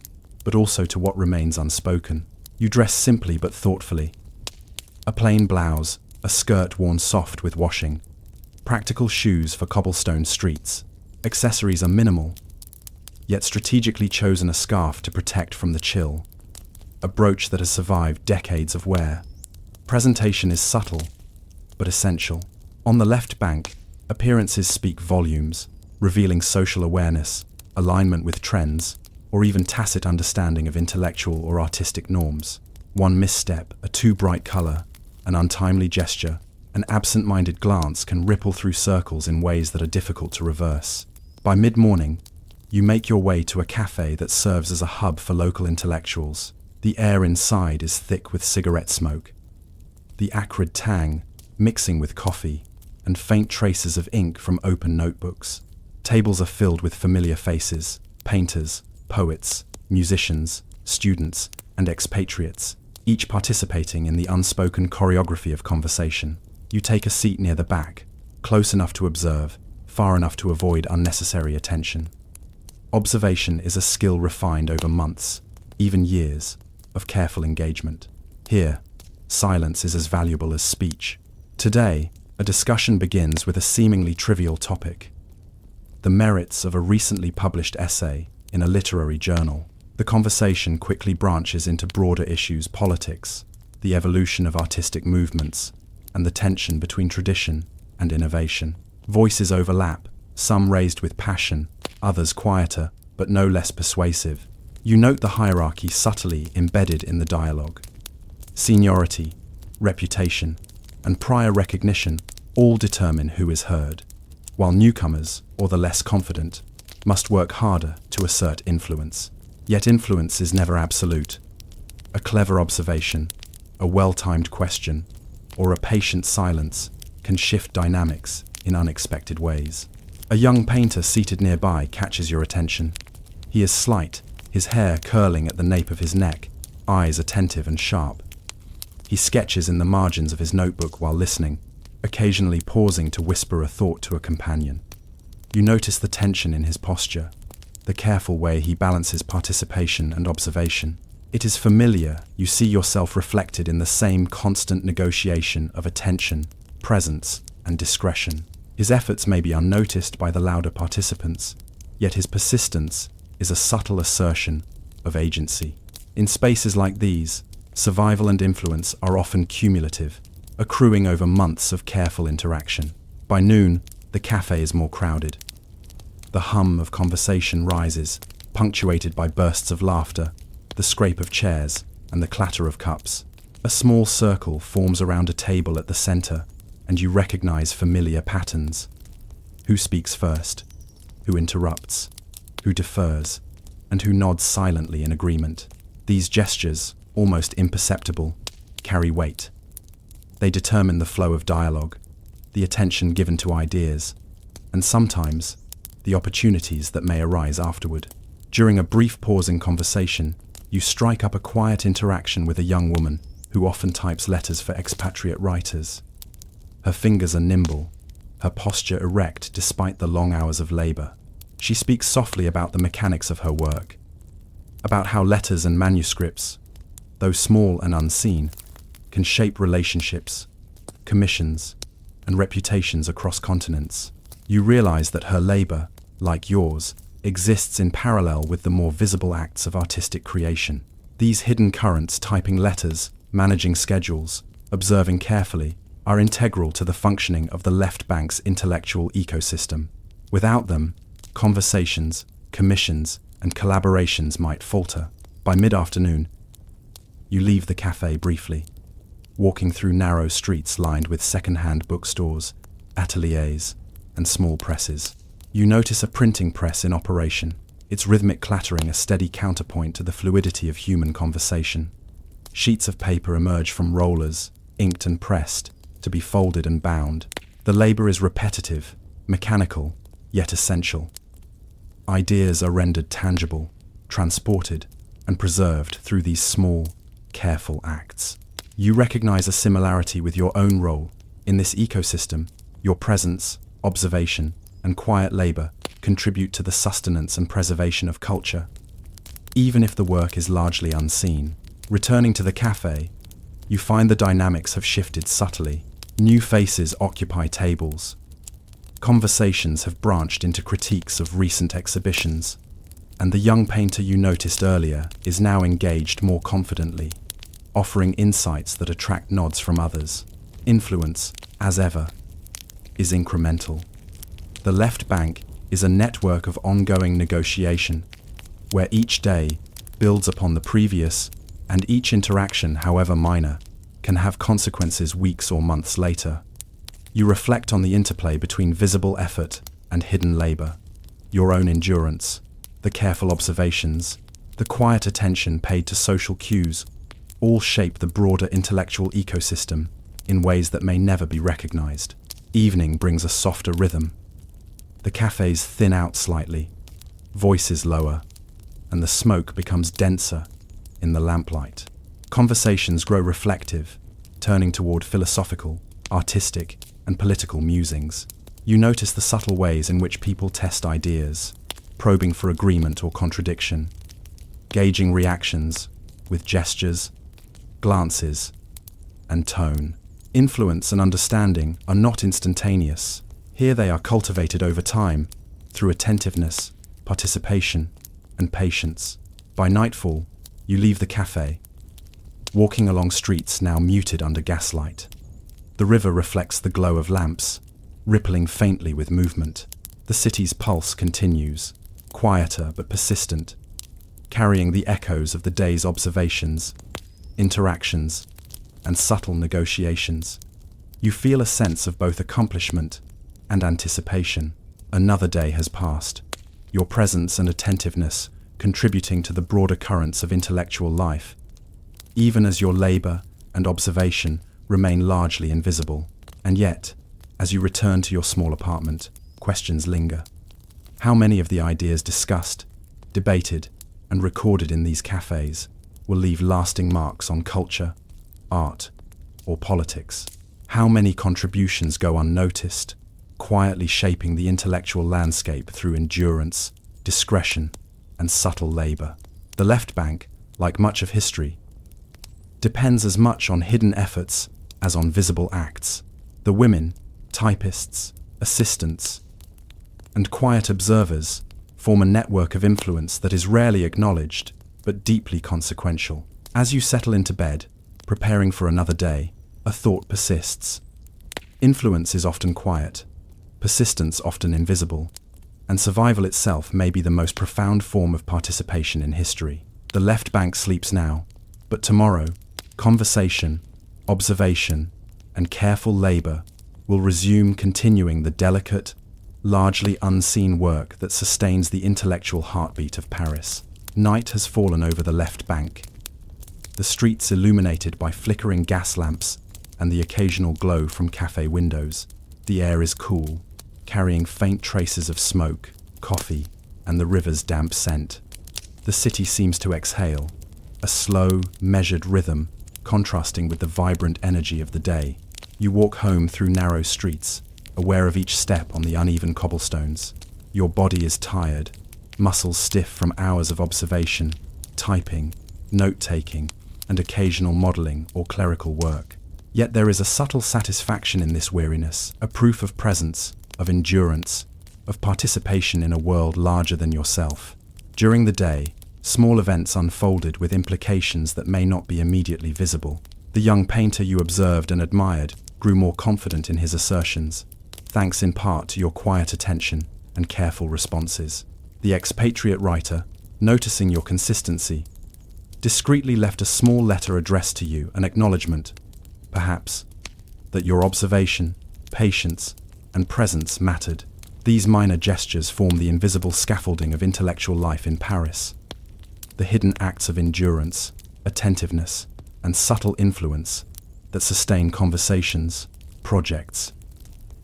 but also to what remains unspoken. You dress simply but thoughtfully. A plain blouse, a skirt worn soft with washing, practical shoes for cobblestone streets. Accessories are minimal, yet strategically chosen a scarf to protect from the chill, a brooch that has survived decades of wear. Presentation is subtle, but essential. On the left bank, appearances speak volumes, revealing social awareness, alignment with trends, or even tacit understanding of intellectual or artistic norms. One misstep, a too bright color, an untimely gesture, an absent-minded glance can ripple through circles in ways that are difficult to reverse. By mid-morning, you make your way to a cafe that serves as a hub for local intellectuals. The air inside is thick with cigarette smoke, the acrid tang mixing with coffee, and faint traces of ink from open notebooks. Tables are filled with familiar faces, painters, poets, musicians, students, and expatriates, each participating in the unspoken choreography of conversation. You take a seat near the back, close enough to observe, far enough to avoid unnecessary attention. Observation is a skill refined over months, even years, of careful engagement. Here, silence is as valuable as speech. Today, a discussion begins with a seemingly trivial topic: the merits of a recently published essay in a literary journal. The conversation quickly branches into broader issues: politics, the evolution of artistic movements, and the tension between tradition and innovation. Voices overlap, some raised with passion, others quieter, but no less persuasive. You note the hierarchy subtly embedded in the dialogue. Seniority, reputation, and prior recognition all determine who is heard, while newcomers, or the less confident, must work harder to assert influence. Yet influence is never absolute. A clever observation, a well-timed question, or a patient silence can shift dynamics in unexpected ways. A young painter seated nearby catches your attention. He is slight, his hair curling at the nape of his neck, eyes attentive and sharp. He sketches in the margins of his notebook while listening, occasionally pausing to whisper a thought to a companion. You notice the tension in his posture, the careful way he balances participation and observation. It is familiar. You see yourself reflected in the same constant negotiation of attention, presence, and discretion. His efforts may be unnoticed by the louder participants, yet his persistence is a subtle assertion of agency. In spaces like these, survival and influence are often cumulative, accruing over months of careful interaction. By noon, the cafe is more crowded. The hum of conversation rises, punctuated by bursts of laughter, the scrape of chairs, and the clatter of cups. A small circle forms around a table at the center, and you recognize familiar patterns. Who speaks first? Who interrupts? Who defers? And who nods silently in agreement? These gestures, almost imperceptible, carry weight. They determine the flow of dialogue, the attention given to ideas, and sometimes the opportunities that may arise afterward. During a brief pause in conversation, you strike up a quiet interaction with a young woman who often types letters for expatriate writers. Her fingers are nimble, her posture erect despite the long hours of labor. She speaks softly about the mechanics of her work, about how letters and manuscripts, though small and unseen, can shape relationships, commissions, and reputations across continents. You realize that her labor, like yours, exists in parallel with the more visible acts of artistic creation. These hidden currents, typing letters, managing schedules, observing carefully, are integral to the functioning of the left bank's intellectual ecosystem. Without them, conversations, commissions, and collaborations might falter. By mid-afternoon, you leave the cafe briefly, walking through narrow streets lined with second-hand bookstores, ateliers, and small presses. You notice a printing press in operation, its rhythmic clattering a steady counterpoint to the fluidity of human conversation. Sheets of paper emerge from rollers, inked and pressed, to be folded and bound. The labor is repetitive, mechanical, yet essential. Ideas are rendered tangible, transported, and preserved through these small, careful acts. You recognize a similarity with your own role in this ecosystem. Your presence, observation, and quiet labor contribute to the sustenance and preservation of culture, even if the work is largely unseen. Returning to the cafe, you find the dynamics have shifted subtly. New faces occupy tables. Conversations have branched into critiques of recent exhibitions, and the young painter you noticed earlier is now engaged more confidently, offering insights that attract nods from others. Influence, as ever, is incremental. The left bank is a network of ongoing negotiation, where each day builds upon the previous, and each interaction, however minor, can have consequences weeks or months later. You reflect on the interplay between visible effort and hidden labor, your own endurance, the careful observations, the quiet attention paid to social cues, all shape the broader intellectual ecosystem in ways that may never be recognized. Evening brings a softer rhythm. The cafes thin out slightly, voices lower, and the smoke becomes denser in the lamplight. Conversations grow reflective, turning toward philosophical, artistic, and political musings. You notice the subtle ways in which people test ideas, probing for agreement or contradiction, gauging reactions with gestures, glances, and tone. Influence and understanding are not instantaneous. Here they are cultivated over time, through attentiveness, participation, and patience. By nightfall, you leave the cafe, walking along streets now muted under gaslight. The river reflects the glow of lamps, rippling faintly with movement. The city's pulse continues, quieter but persistent, carrying the echoes of the day's observations, interactions, and subtle negotiations. You feel a sense of both accomplishment and anticipation. Another day has passed, your presence and attentiveness contributing to the broader currents of intellectual life, even as your labor and observation remain largely invisible. And yet, as you return to your small apartment, questions linger. How many of the ideas discussed, debated, and recorded in these cafes will leave lasting marks on culture, art, or politics? How many contributions go unnoticed, quietly shaping the intellectual landscape through endurance, discretion, and subtle labor? The left bank, like much of history, depends as much on hidden efforts as on visible acts. The women, typists, assistants, and quiet observers form a network of influence that is rarely acknowledged, but deeply consequential. As you settle into bed, preparing for another day, a thought persists. Influence is often quiet, persistence often invisible, and survival itself may be the most profound form of participation in history. The left bank sleeps now, but tomorrow, conversation, observation, and careful labor will resume, continuing the delicate, largely unseen work that sustains the intellectual heartbeat of Paris. Night has fallen over the left bank, the streets illuminated by flickering gas lamps and the occasional glow from cafe windows. The air is cool, carrying faint traces of smoke, coffee, and the river's damp scent. The city seems to exhale, a slow, measured rhythm contrasting with the vibrant energy of the day. You walk home through narrow streets, aware of each step on the uneven cobblestones. Your body is tired, muscles stiff from hours of observation, typing, note-taking, and occasional modeling or clerical work. Yet there is a subtle satisfaction in this weariness, a proof of presence, of endurance, of participation in a world larger than yourself. During the day, small events unfolded with implications that may not be immediately visible. The young painter you observed and admired grew more confident in his assertions, thanks in part to your quiet attention and careful responses. The expatriate writer, noticing your consistency, discreetly left a small letter addressed to you, an acknowledgement, perhaps, that your observation, patience, and presence mattered. These minor gestures form the invisible scaffolding of intellectual life in Paris. The hidden acts of endurance, attentiveness, and subtle influence that sustain conversations, projects,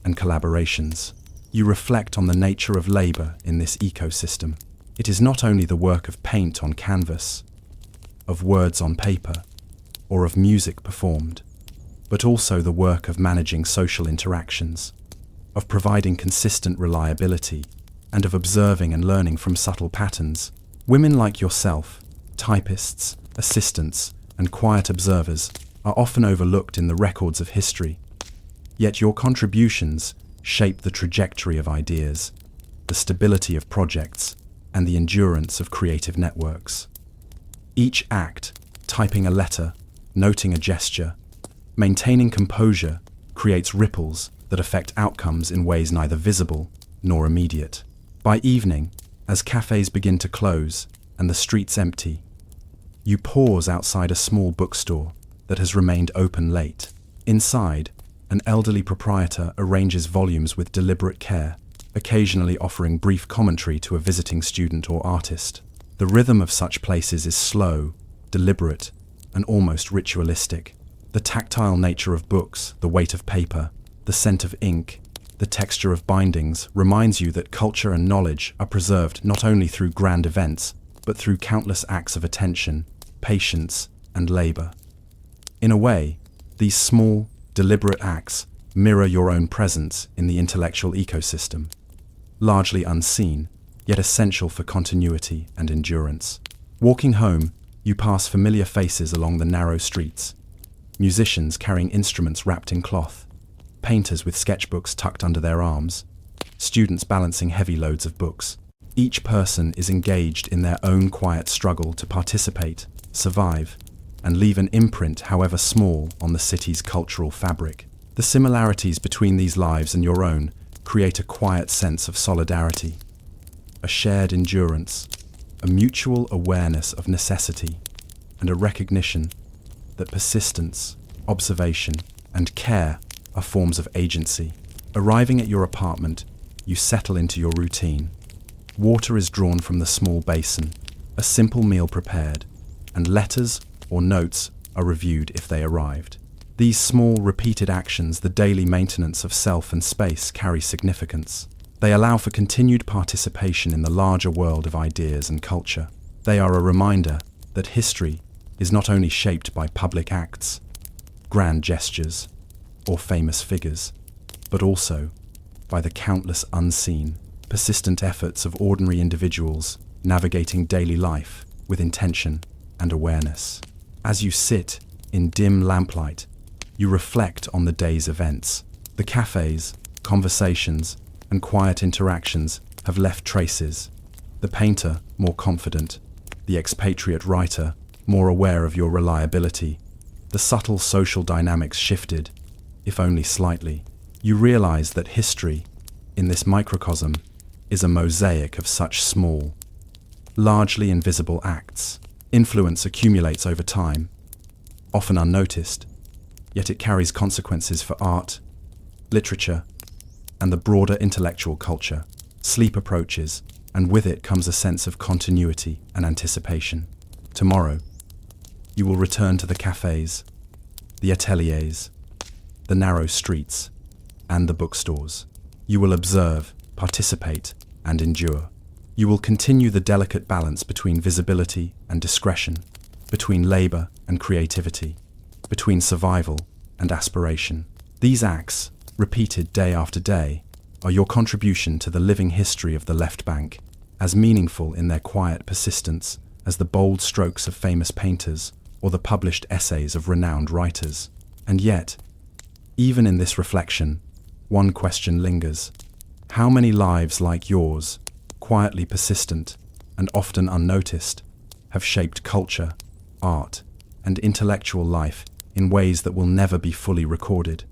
and collaborations. You reflect on the nature of labor in this ecosystem. It is not only the work of paint on canvas, of words on paper, or of music performed, but also the work of managing social interactions, of providing consistent reliability, and of observing and learning from subtle patterns. Women like yourself, typists, assistants, and quiet observers, are often overlooked in the records of history. Yet your contributions shape the trajectory of ideas, the stability of projects, and the endurance of creative networks. Each act, typing a letter, noting a gesture, maintaining composure, creates ripples that affect outcomes in ways neither visible nor immediate. By evening, as cafés begin to close and the streets empty, you pause outside a small bookstore that has remained open late. Inside, an elderly proprietor arranges volumes with deliberate care, occasionally offering brief commentary to a visiting student or artist. The rhythm of such places is slow, deliberate, and almost ritualistic. The tactile nature of books, the weight of paper, the scent of ink, the texture of bindings reminds you that culture and knowledge are preserved not only through grand events, but through countless acts of attention, patience, and labor. In a way, these small, deliberate acts mirror your own presence in the intellectual ecosystem, largely unseen, yet essential for continuity and endurance. Walking home, you pass familiar faces along the narrow streets, musicians carrying instruments wrapped in cloth, painters with sketchbooks tucked under their arms, students balancing heavy loads of books. Each person is engaged in their own quiet struggle to participate, survive, and leave an imprint, however small, on the city's cultural fabric. The similarities between these lives and your own create a quiet sense of solidarity, a shared endurance, a mutual awareness of necessity, and a recognition that persistence, observation, and care are forms of agency. Arriving at your apartment, you settle into your routine. Water is drawn from the small basin, a simple meal prepared, and letters or notes are reviewed if they arrived. These small, repeated actions, the daily maintenance of self and space, carry significance. They allow for continued participation in the larger world of ideas and culture. They are a reminder that history is not only shaped by public acts, grand gestures, or famous figures, but also by the countless unseen, persistent efforts of ordinary individuals navigating daily life with intention and awareness. As you sit in dim lamplight, you reflect on the day's events. The cafes, conversations, and quiet interactions have left traces. The painter, more confident; the expatriate writer, more aware of your reliability. The subtle social dynamics shifted, if only slightly. You realize that history, in this microcosm, is a mosaic of such small, largely invisible acts. Influence accumulates over time, often unnoticed, yet it carries consequences for art, literature, and the broader intellectual culture. Sleep approaches, and with it comes a sense of continuity and anticipation. Tomorrow, you will return to the cafes, the ateliers, the narrow streets, and the bookstores. You will observe, participate, and endure. You will continue the delicate balance between visibility and discretion, between labor and creativity, between survival and aspiration. These acts, repeated day after day, are your contribution to the living history of the left bank, as meaningful in their quiet persistence as the bold strokes of famous painters or the published essays of renowned writers. And yet, even in this reflection, one question lingers. How many lives like yours, quietly persistent and often unnoticed, have shaped culture, art, and intellectual life in ways that will never be fully recorded?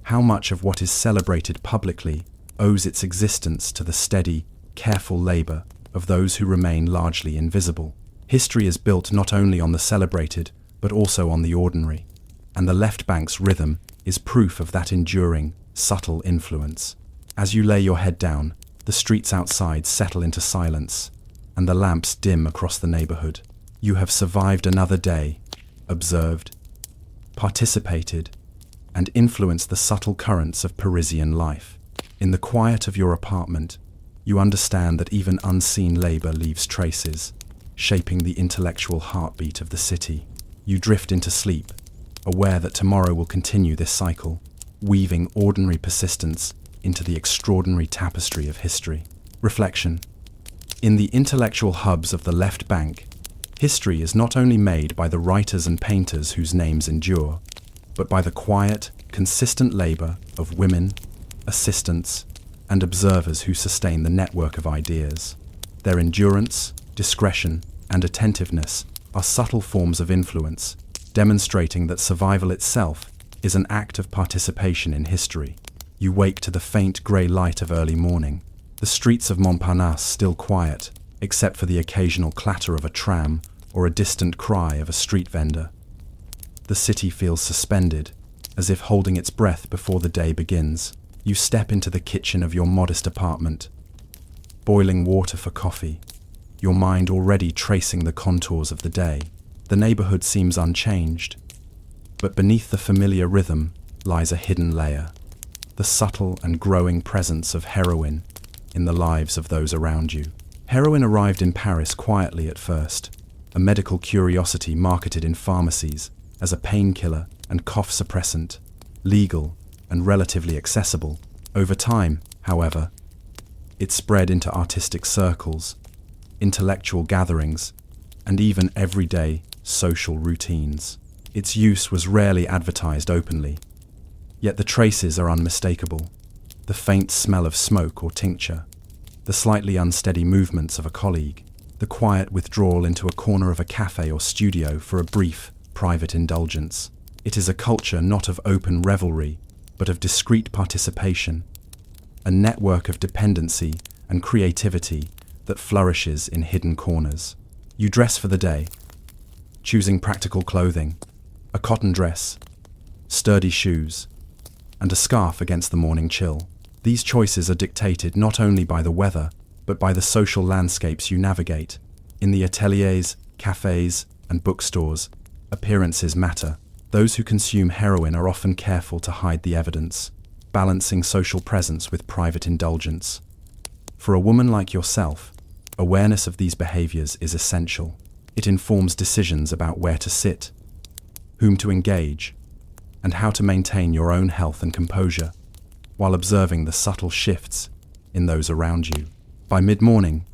How much of what is celebrated publicly owes its existence to the steady, careful labor of those who remain largely invisible? History is built not only on the celebrated, but also on the ordinary, and the left bank's rhythm is proof of that enduring, subtle influence. As you lay your head down, the streets outside settle into silence, and the lamps dim across the neighborhood. You have survived another day, observed, participated, and influenced the subtle currents of Parisian life. In the quiet of your apartment, you understand that even unseen labor leaves traces, shaping the intellectual heartbeat of the city. You drift into sleep, aware that tomorrow will continue this cycle, weaving ordinary persistence into the extraordinary tapestry of history. Reflection. In the intellectual hubs of the left bank, history is not only made by the writers and painters whose names endure, but by the quiet, consistent labor of women, assistants, and observers who sustain the network of ideas. Their endurance, discretion, and attentiveness are subtle forms of influence, demonstrating that survival itself is an act of participation in history. You wake to the faint grey light of early morning, the streets of Montparnasse still quiet, except for the occasional clatter of a tram or a distant cry of a street vendor. The city feels suspended, as if holding its breath before the day begins. You step into the kitchen of your modest apartment, boiling water for coffee, your mind already tracing the contours of the day. The neighborhood seems unchanged, but beneath the familiar rhythm lies a hidden layer, the subtle and growing presence of heroin in the lives of those around you. Heroin arrived in Paris quietly at first, a medical curiosity marketed in pharmacies as a painkiller and cough suppressant, legal and relatively accessible. Over time, however, it spread into artistic circles, intellectual gatherings, and even everyday social routines. Its use was rarely advertised openly, yet the traces are unmistakable. The faint smell of smoke or tincture, the slightly unsteady movements of a colleague, the quiet withdrawal into a corner of a cafe or studio for a brief, private indulgence. It is a culture not of open revelry, but of discreet participation, a network of dependency and creativity that flourishes in hidden corners. You dress for the day, choosing practical clothing, a cotton dress, sturdy shoes, and a scarf against the morning chill. These choices are dictated not only by the weather, but by the social landscapes you navigate. In the ateliers, cafés, and bookstores, appearances matter. Those who consume heroin are often careful to hide the evidence, balancing social presence with private indulgence. For a woman like yourself, awareness of these behaviors is essential. It informs decisions about where to sit, whom to engage, and how to maintain your own health and composure, while observing the subtle shifts in those around you. By mid-morning,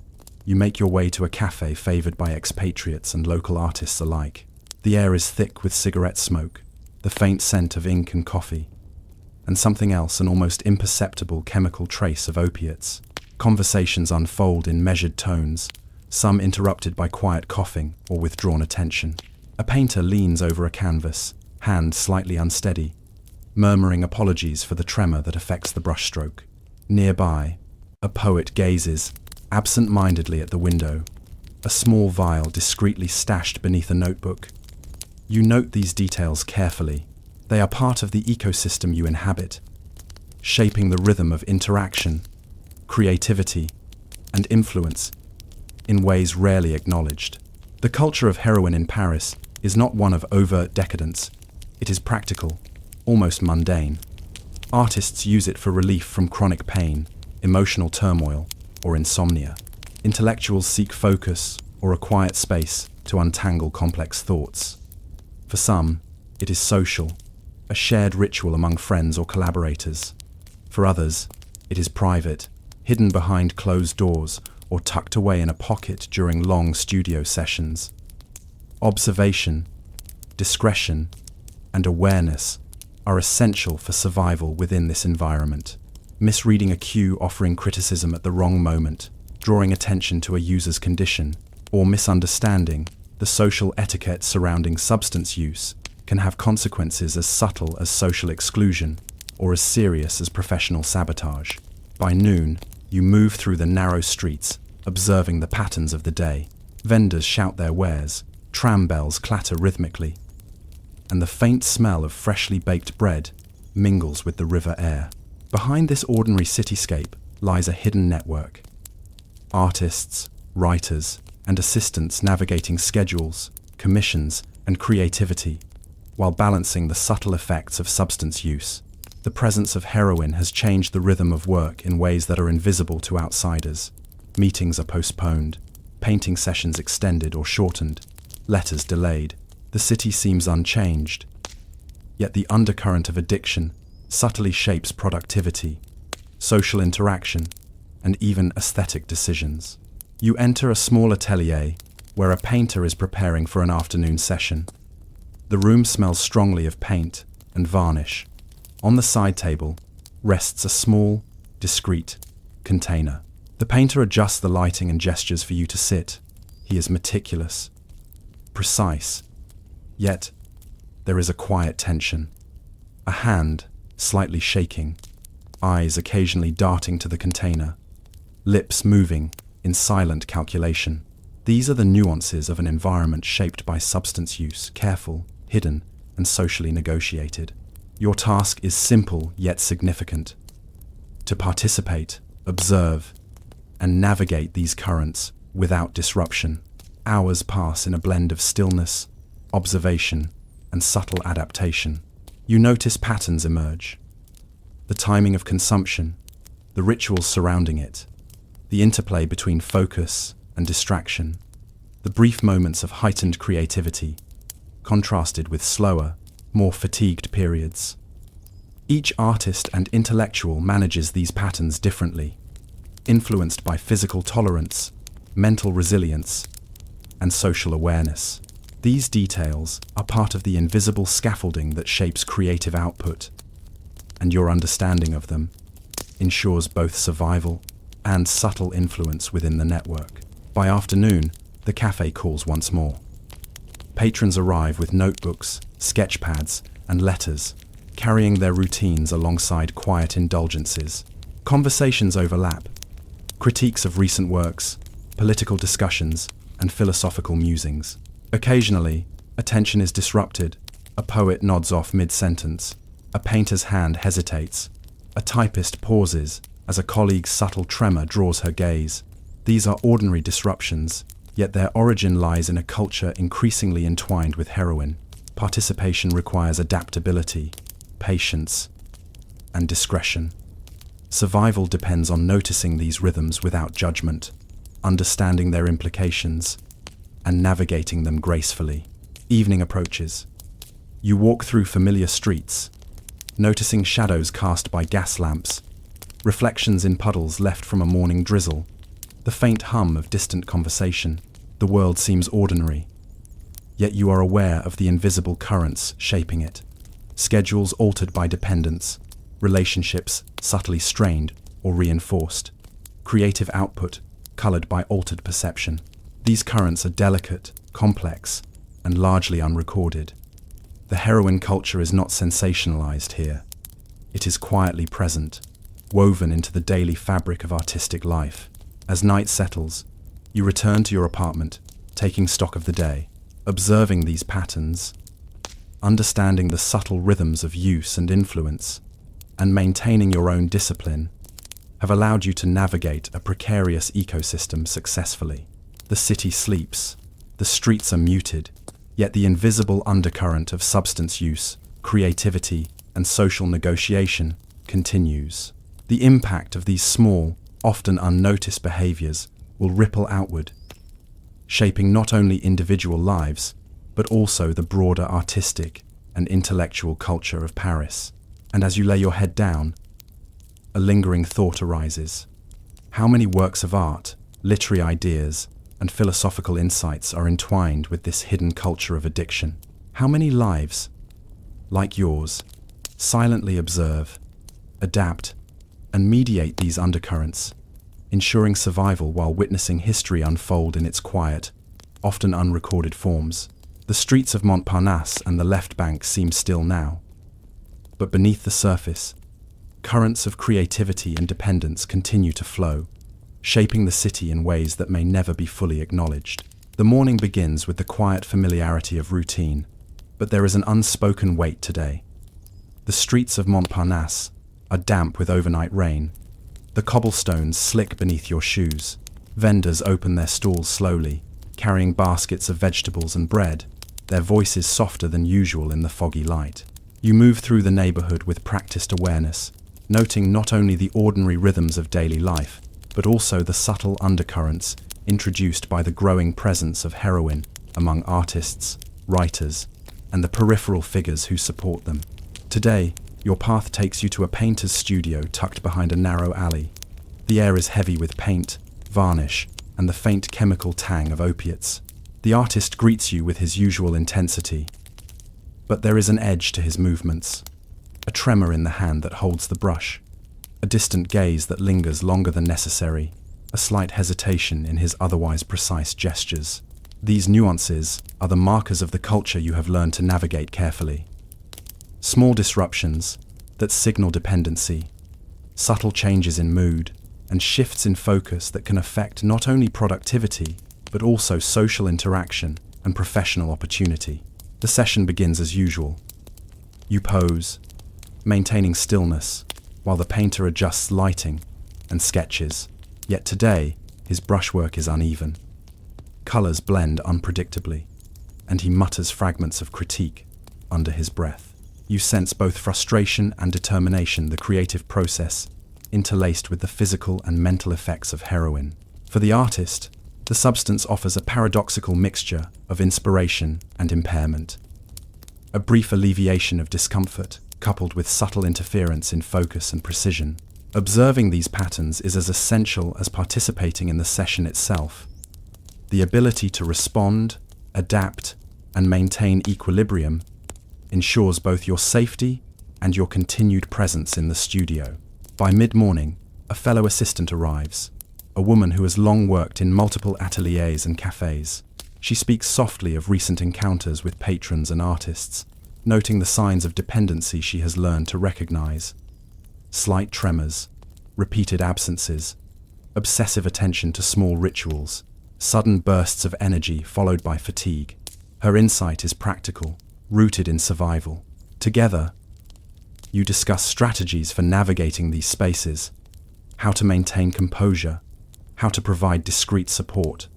you make your way to a cafe favored by expatriates and local artists alike. The air is thick with cigarette smoke, the faint scent of ink and coffee, and something else, an almost imperceptible chemical trace of opiates. Conversations unfold in measured tones, some interrupted by quiet coughing or withdrawn attention. A painter leans over a canvas, hand slightly unsteady, murmuring apologies for the tremor that affects the brushstroke. Nearby, a poet gazes absent-mindedly at the window, a small vial discreetly stashed beneath a notebook. You note these details carefully. They are part of the ecosystem you inhabit, shaping the rhythm of interaction, creativity, and influence in ways rarely acknowledged. The culture of heroin in Paris is not one of overt decadence. It is practical, almost mundane. Artists use it for relief from chronic pain, emotional turmoil, or insomnia. Intellectuals seek focus or a quiet space to untangle complex thoughts. For some, it is social, a shared ritual among friends or collaborators. For others, it is private, hidden behind closed doors or tucked away in a pocket during long studio sessions. Observation, discretion, and awareness are essential for survival within this environment. Misreading a cue offering criticism at the wrong moment, drawing attention to a user's condition, or misunderstanding the social etiquette surrounding substance use can have consequences as subtle as social exclusion or as serious as professional sabotage. By noon, you move through the narrow streets, observing the patterns of the day. Vendors shout their wares, tram bells clatter rhythmically, and the faint smell of freshly baked bread mingles with the river air. Behind this ordinary cityscape lies a hidden network. Artists, writers, and assistants navigating schedules, commissions, and creativity, while balancing the subtle effects of substance use. The presence of heroin has changed the rhythm of work in ways that are invisible to outsiders. Meetings are postponed, painting sessions extended or shortened, letters delayed. The city seems unchanged. Yet the undercurrent of addiction subtly shapes productivity, social interaction, and even aesthetic decisions. You enter a small atelier where a painter is preparing for an afternoon session. The room smells strongly of paint and varnish. On the side table rests a small, discreet container. The painter adjusts the lighting and gestures for you to sit. He is meticulous, precise, yet there is a quiet tension. A hand, slightly shaking, eyes occasionally darting to the container, lips moving in silent calculation. These are the nuances of an environment shaped by substance use, careful, hidden, and socially negotiated. Your task is simple yet significant: to participate, observe, and navigate these currents without disruption. Hours pass in a blend of stillness, observation, and subtle adaptation. You notice patterns emerge: the timing of consumption, the rituals surrounding it, the interplay between focus and distraction, the brief moments of heightened creativity, contrasted with slower, more fatigued periods. Each artist and intellectual manages these patterns differently, influenced by physical tolerance, mental resilience, and social awareness. These details are part of the invisible scaffolding that shapes creative output, and your understanding of them ensures both survival and subtle influence within the network. By afternoon, the cafe calls once more. Patrons arrive with notebooks, sketch pads, and letters, carrying their routines alongside quiet indulgences. Conversations overlap: critiques of recent works, political discussions, and philosophical musings. Occasionally, attention is disrupted. A poet nods off mid-sentence. A painter's hand hesitates. A typist pauses as a colleague's subtle tremor draws her gaze. These are ordinary disruptions, yet their origin lies in a culture increasingly entwined with heroin. Participation requires adaptability, patience, and discretion. Survival depends on noticing these rhythms without judgment, understanding their implications, and navigating them gracefully. Evening approaches. You walk through familiar streets, noticing shadows cast by gas lamps, reflections in puddles left from a morning drizzle, the faint hum of distant conversation. The world seems ordinary, yet you are aware of the invisible currents shaping it. Schedules altered by dependence, relationships subtly strained or reinforced, creative output colored by altered perception. These currents are delicate, complex, and largely unrecorded. The heroin culture is not sensationalized here. It is quietly present, woven into the daily fabric of artistic life. As night settles, you return to your apartment, taking stock of the day, observing these patterns, understanding the subtle rhythms of use and influence, and maintaining your own discipline have allowed you to navigate a precarious ecosystem successfully. The city sleeps, the streets are muted, yet the invisible undercurrent of substance use, creativity, and social negotiation continues. The impact of these small, often unnoticed behaviors will ripple outward, shaping not only individual lives, but also the broader artistic and intellectual culture of Paris. And as you lay your head down, a lingering thought arises. How many works of art, literary ideas, and philosophical insights are entwined with this hidden culture of addiction? How many lives, like yours, silently observe, adapt, and mediate these undercurrents, ensuring survival while witnessing history unfold in its quiet, often unrecorded forms? The streets of Montparnasse and the left bank seem still now, but beneath the surface, currents of creativity and dependence continue to flow, shaping the city in ways that may never be fully acknowledged. The morning begins with the quiet familiarity of routine, but there is an unspoken weight today. The streets of Montparnasse are damp with overnight rain, the cobblestones slick beneath your shoes. Vendors open their stalls slowly, carrying baskets of vegetables and bread, their voices softer than usual in the foggy light. You move through the neighborhood with practiced awareness, noting not only the ordinary rhythms of daily life, but also the subtle undercurrents introduced by the growing presence of heroine among artists, writers, and the peripheral figures who support them. Today, your path takes you to a painter's studio tucked behind a narrow alley. The air is heavy with paint, varnish, and the faint chemical tang of opiates. The artist greets you with his usual intensity, but there is an edge to his movements, a tremor in the hand that holds the brush, a distant gaze that lingers longer than necessary, a slight hesitation in his otherwise precise gestures. These nuances are the markers of the culture you have learned to navigate carefully. Small disruptions that signal dependency, subtle changes in mood, and shifts in focus that can affect not only productivity, but also social interaction and professional opportunity. The session begins as usual. You pose, maintaining stillness, while the painter adjusts lighting and sketches. Yet today, his brushwork is uneven. Colors blend unpredictably, and he mutters fragments of critique under his breath. You sense both frustration and determination, the creative process interlaced with the physical and mental effects of heroine. For the artist, the substance offers a paradoxical mixture of inspiration and impairment. A brief alleviation of discomfort, coupled with subtle interference in focus and precision. Observing these patterns is as essential as participating in the session itself. The ability to respond, adapt, and maintain equilibrium ensures both your safety and your continued presence in the studio. By mid-morning, a fellow assistant arrives, a woman who has long worked in multiple ateliers and cafés. She speaks softly of recent encounters with patrons and artists, noting the signs of dependency she has learned to recognize. Slight tremors, repeated absences, obsessive attention to small rituals, sudden bursts of energy followed by fatigue. Her insight is practical, rooted in survival. Together, you discuss strategies for navigating these spaces, how to maintain composure, how to provide discreet support,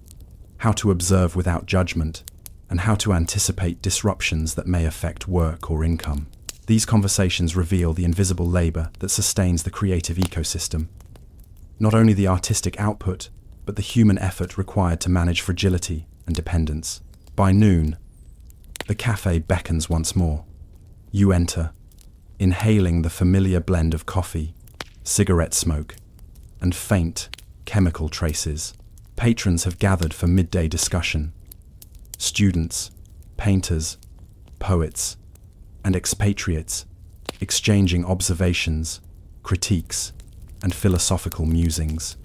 how to observe without judgment, and how to anticipate disruptions that may affect work or income. These conversations reveal the invisible labor that sustains the creative ecosystem. Not only the artistic output, but the human effort required to manage fragility and dependence. By noon, the cafe beckons once more. You enter, inhaling the familiar blend of coffee, cigarette smoke, and faint chemical traces. Patrons have gathered for midday discussion. Students, painters, poets, and expatriates exchanging observations, critiques, and philosophical musings.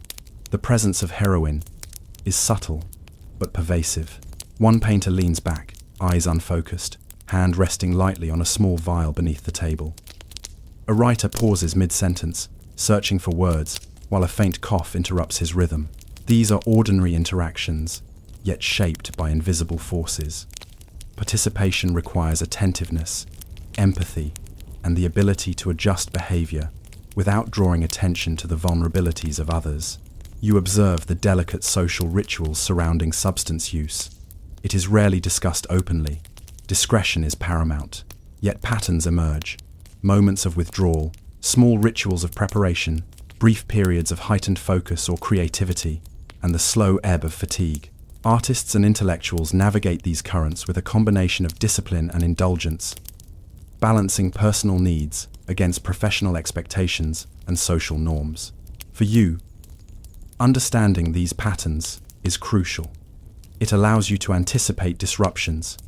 The presence of heroine is subtle but pervasive. One painter leans back, eyes unfocused, hand resting lightly on a small vial beneath the table. A writer pauses mid-sentence, searching for words, while a faint cough interrupts his rhythm. These are ordinary interactions, yet shaped by invisible forces. Participation requires attentiveness, empathy, and the ability to adjust behavior without drawing attention to the vulnerabilities of others. You observe the delicate social rituals surrounding substance use. It is rarely discussed openly. Discretion is paramount, yet patterns emerge. Moments of withdrawal, small rituals of preparation, brief periods of heightened focus or creativity, and the slow ebb of fatigue. Artists and intellectuals navigate these currents with a combination of discipline and indulgence, balancing personal needs against professional expectations and social norms. For you, understanding these patterns is crucial. It allows you to anticipate disruptions,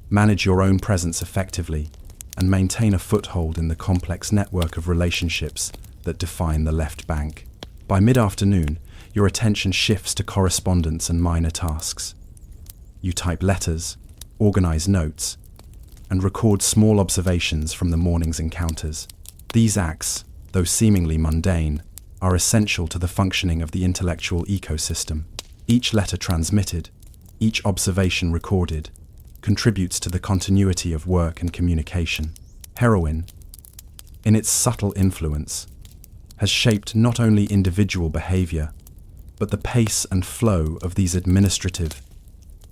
manage your own presence effectively, and maintain a foothold in the complex network of relationships that define the left bank. By mid-afternoon, your attention shifts to correspondence and minor tasks. You type letters, organize notes, and record small observations from the morning's encounters. These acts, though seemingly mundane, are essential to the functioning of the intellectual ecosystem. Each letter transmitted, each observation recorded, contributes to the continuity of work and communication. Heroine, in its subtle influence, has shaped not only individual behavior, but the pace and flow of these administrative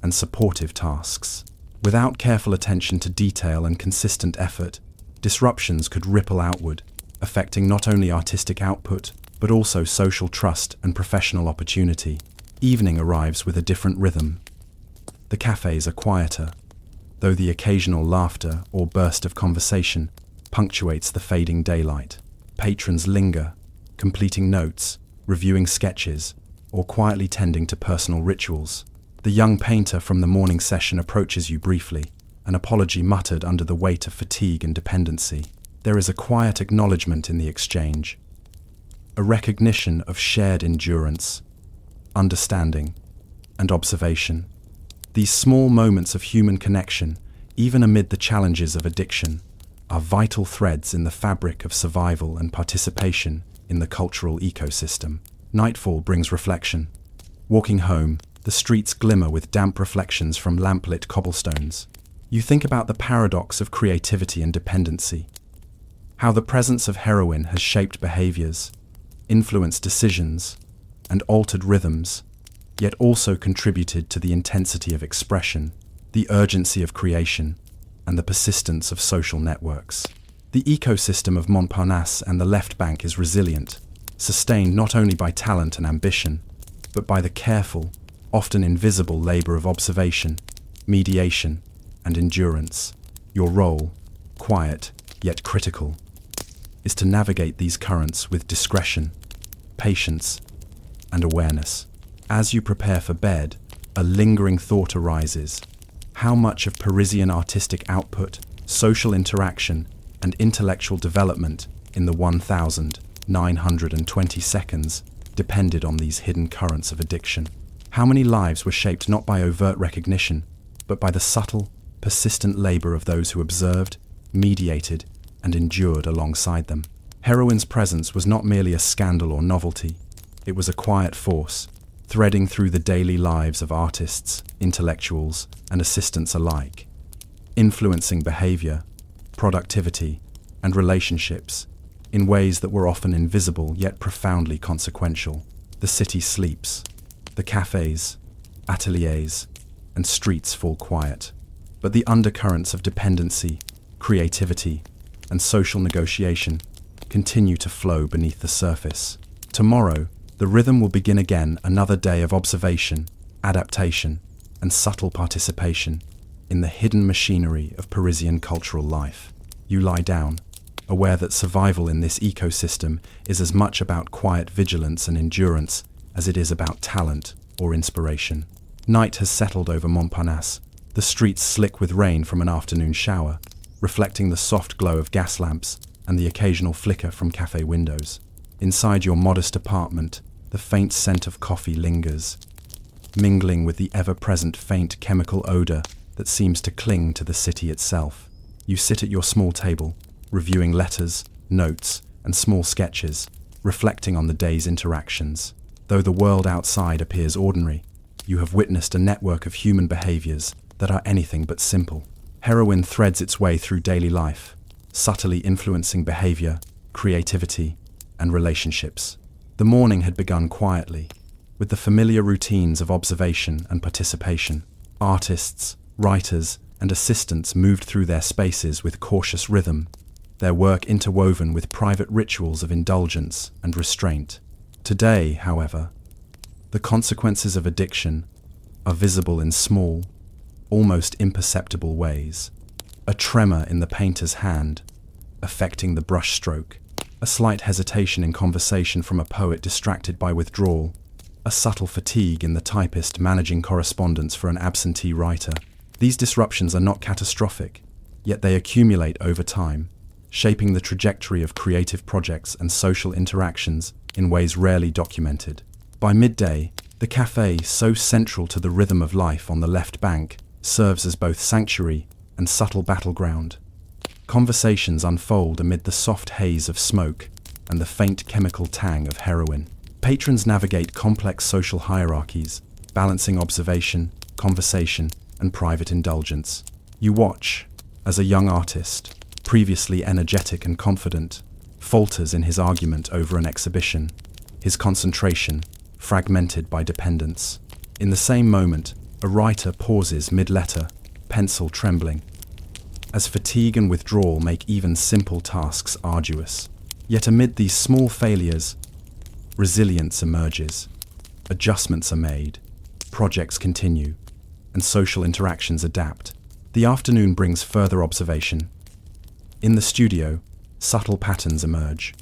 and supportive tasks. Without careful attention to detail and consistent effort, disruptions could ripple outward, affecting not only artistic output, but also social trust and professional opportunity. Evening arrives with a different rhythm. The cafés are quieter, though the occasional laughter or burst of conversation punctuates the fading daylight. Patrons linger, completing notes, reviewing sketches, or quietly tending to personal rituals. The young painter from the morning session approaches you briefly, an apology muttered under the weight of fatigue and dependency. There is a quiet acknowledgement in the exchange, a recognition of shared endurance, understanding, and observation. These small moments of human connection, even amid the challenges of addiction, are vital threads in the fabric of survival and participation in the cultural ecosystem. Nightfall brings reflection. Walking home, the streets glimmer with damp reflections from lamplit cobblestones. You think about the paradox of creativity and dependency, how the presence of heroin has shaped behaviors, influenced decisions, and altered rhythms, yet also contributed to the intensity of expression, the urgency of creation, and the persistence of social networks. The ecosystem of Montparnasse and the left bank is resilient, sustained not only by talent and ambition, but by the careful, often invisible labor of observation, mediation, and endurance. Your role, quiet yet critical, is to navigate these currents with discretion, patience, and awareness. As you prepare for bed, a lingering thought arises. How much of Parisian artistic output, social interaction, and intellectual development in the 1920 seconds depended on these hidden currents of addiction? How many lives were shaped not by overt recognition, but by the subtle, persistent labor of those who observed, mediated, and endured alongside them? Heroine's presence was not merely a scandal or novelty. It was a quiet force, threading through the daily lives of artists, intellectuals, and assistants alike, influencing behavior, productivity, and relationships in ways that were often invisible yet profoundly consequential. The city sleeps. The cafés, ateliers, and streets fall quiet, but the undercurrents of dependency, creativity, and social negotiation continue to flow beneath the surface. Tomorrow, the rhythm will begin again, another day of observation, adaptation, and subtle participation in the hidden machinery of Parisian cultural life. You lie down, aware that survival in this ecosystem is as much about quiet vigilance and endurance as it is about talent or inspiration. Night has settled over Montparnasse, the streets slick with rain from an afternoon shower, reflecting the soft glow of gas lamps and the occasional flicker from cafe windows. Inside your modest apartment, the faint scent of coffee lingers, mingling with the ever-present faint chemical odor that seems to cling to the city itself. You sit at your small table, reviewing letters, notes, and small sketches, reflecting on the day's interactions. Though the world outside appears ordinary, you have witnessed a network of human behaviors that are anything but simple. Heroine threads its way through daily life, subtly influencing behavior, creativity, and relationships. The morning had begun quietly, with the familiar routines of observation and participation. Artists, writers, and assistants moved through their spaces with cautious rhythm, their work interwoven with private rituals of indulgence and restraint. Today, however, the consequences of addiction are visible in small, almost imperceptible ways. A tremor in the painter's hand, affecting the brushstroke, a slight hesitation in conversation from a poet distracted by withdrawal, a subtle fatigue in the typist managing correspondence for an absentee writer. These disruptions are not catastrophic, yet they accumulate over time, shaping the trajectory of creative projects and social interactions in ways rarely documented. By midday, the café, so central to the rhythm of life on the left bank, serves as both sanctuary and subtle battleground. Conversations unfold amid the soft haze of smoke and the faint chemical tang of heroin. Patrons navigate complex social hierarchies, balancing observation, conversation, and private indulgence. You watch as a young artist, previously energetic and confident, falters in his argument over an exhibition, his concentration fragmented by dependence. In the same moment, a writer pauses mid-letter, pencil trembling, as fatigue and withdrawal make even simple tasks arduous. Yet amid these small failures, resilience emerges. Adjustments are made, projects continue, and social interactions adapt. The afternoon brings further observation. In the studio, subtle patterns emerge.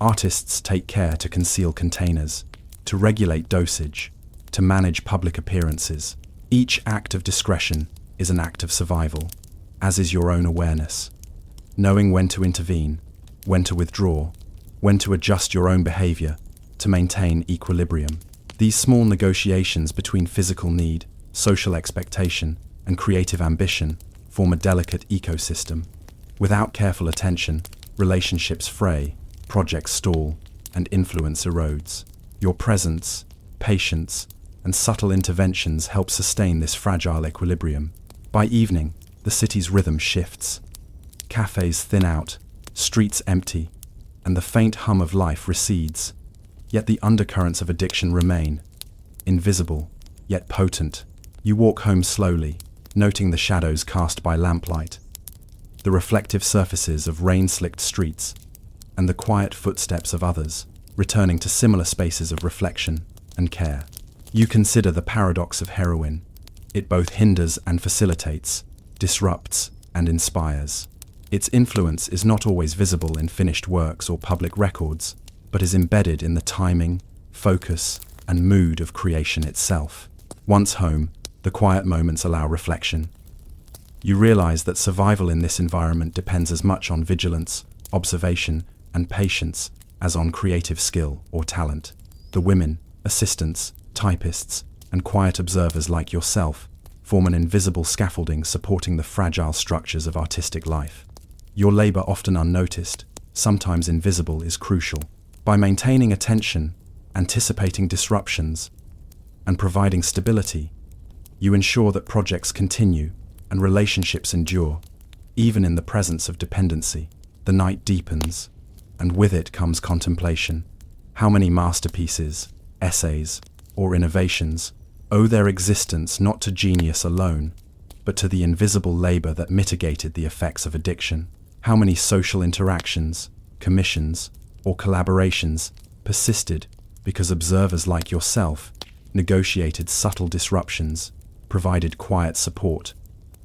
Artists take care to conceal containers, to regulate dosage, to manage public appearances. Each act of discretion is an act of survival, as is your own awareness. Knowing when to intervene, when to withdraw, when to adjust your own behavior to maintain equilibrium. These small negotiations between physical need, social expectation, and creative ambition form a delicate ecosystem. Without careful attention, relationships fray, projects stall, and influence erodes. Your presence, patience, and subtle interventions help sustain this fragile equilibrium. By evening, the city's rhythm shifts. Cafés thin out, streets empty, and the faint hum of life recedes. Yet the undercurrents of addiction remain, invisible, yet potent. You walk home slowly, noting the shadows cast by lamplight, the reflective surfaces of rain-slicked streets, and the quiet footsteps of others, returning to similar spaces of reflection and care. You consider the paradox of heroin. It both hinders and facilitates, disrupts and inspires. Its influence is not always visible in finished works or public records, but is embedded in the timing, focus, and mood of creation itself. Once home, the quiet moments allow reflection. You realize that survival in this environment depends as much on vigilance, observation, and patience as on creative skill or talent. The women, assistants, typists, and quiet observers like yourself form an invisible scaffolding supporting the fragile structures of artistic life. Your labor, often unnoticed, sometimes invisible, is crucial. By maintaining attention, anticipating disruptions, and providing stability, you ensure that projects continue and relationships endure. Even in the presence of dependency, the night deepens, and with it comes contemplation. How many masterpieces, essays, or innovations owe their existence not to genius alone, but to the invisible labor that mitigated the effects of addiction? How many social interactions, commissions, or collaborations persisted because observers like yourself negotiated subtle disruptions, provided quiet support,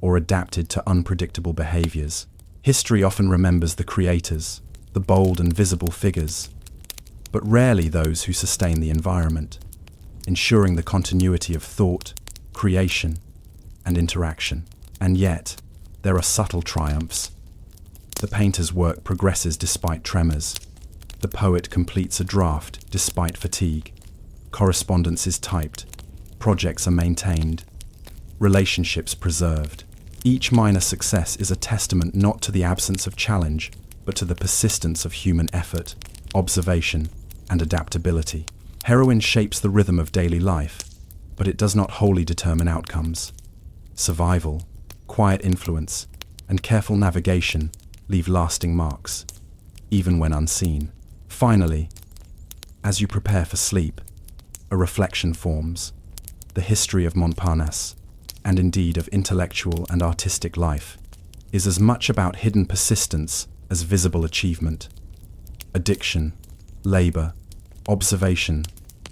or adapted to unpredictable behaviors? History often remembers the creators, the bold and visible figures, but rarely those who sustain the environment, ensuring the continuity of thought, creation, and interaction. And yet, there are subtle triumphs. The painter's work progresses despite tremors. The poet completes a draft despite fatigue. Correspondence is typed. Projects are maintained. Relationships preserved. Each minor success is a testament not to the absence of challenge, but to the persistence of human effort, observation, and adaptability. Heroine shapes the rhythm of daily life, but it does not wholly determine outcomes. Survival, quiet influence, and careful navigation leave lasting marks, even when unseen. Finally, as you prepare for sleep, a reflection forms. The history of Montparnasse, and indeed of intellectual and artistic life, is as much about hidden persistence as visible achievement. Addiction, labor, observation,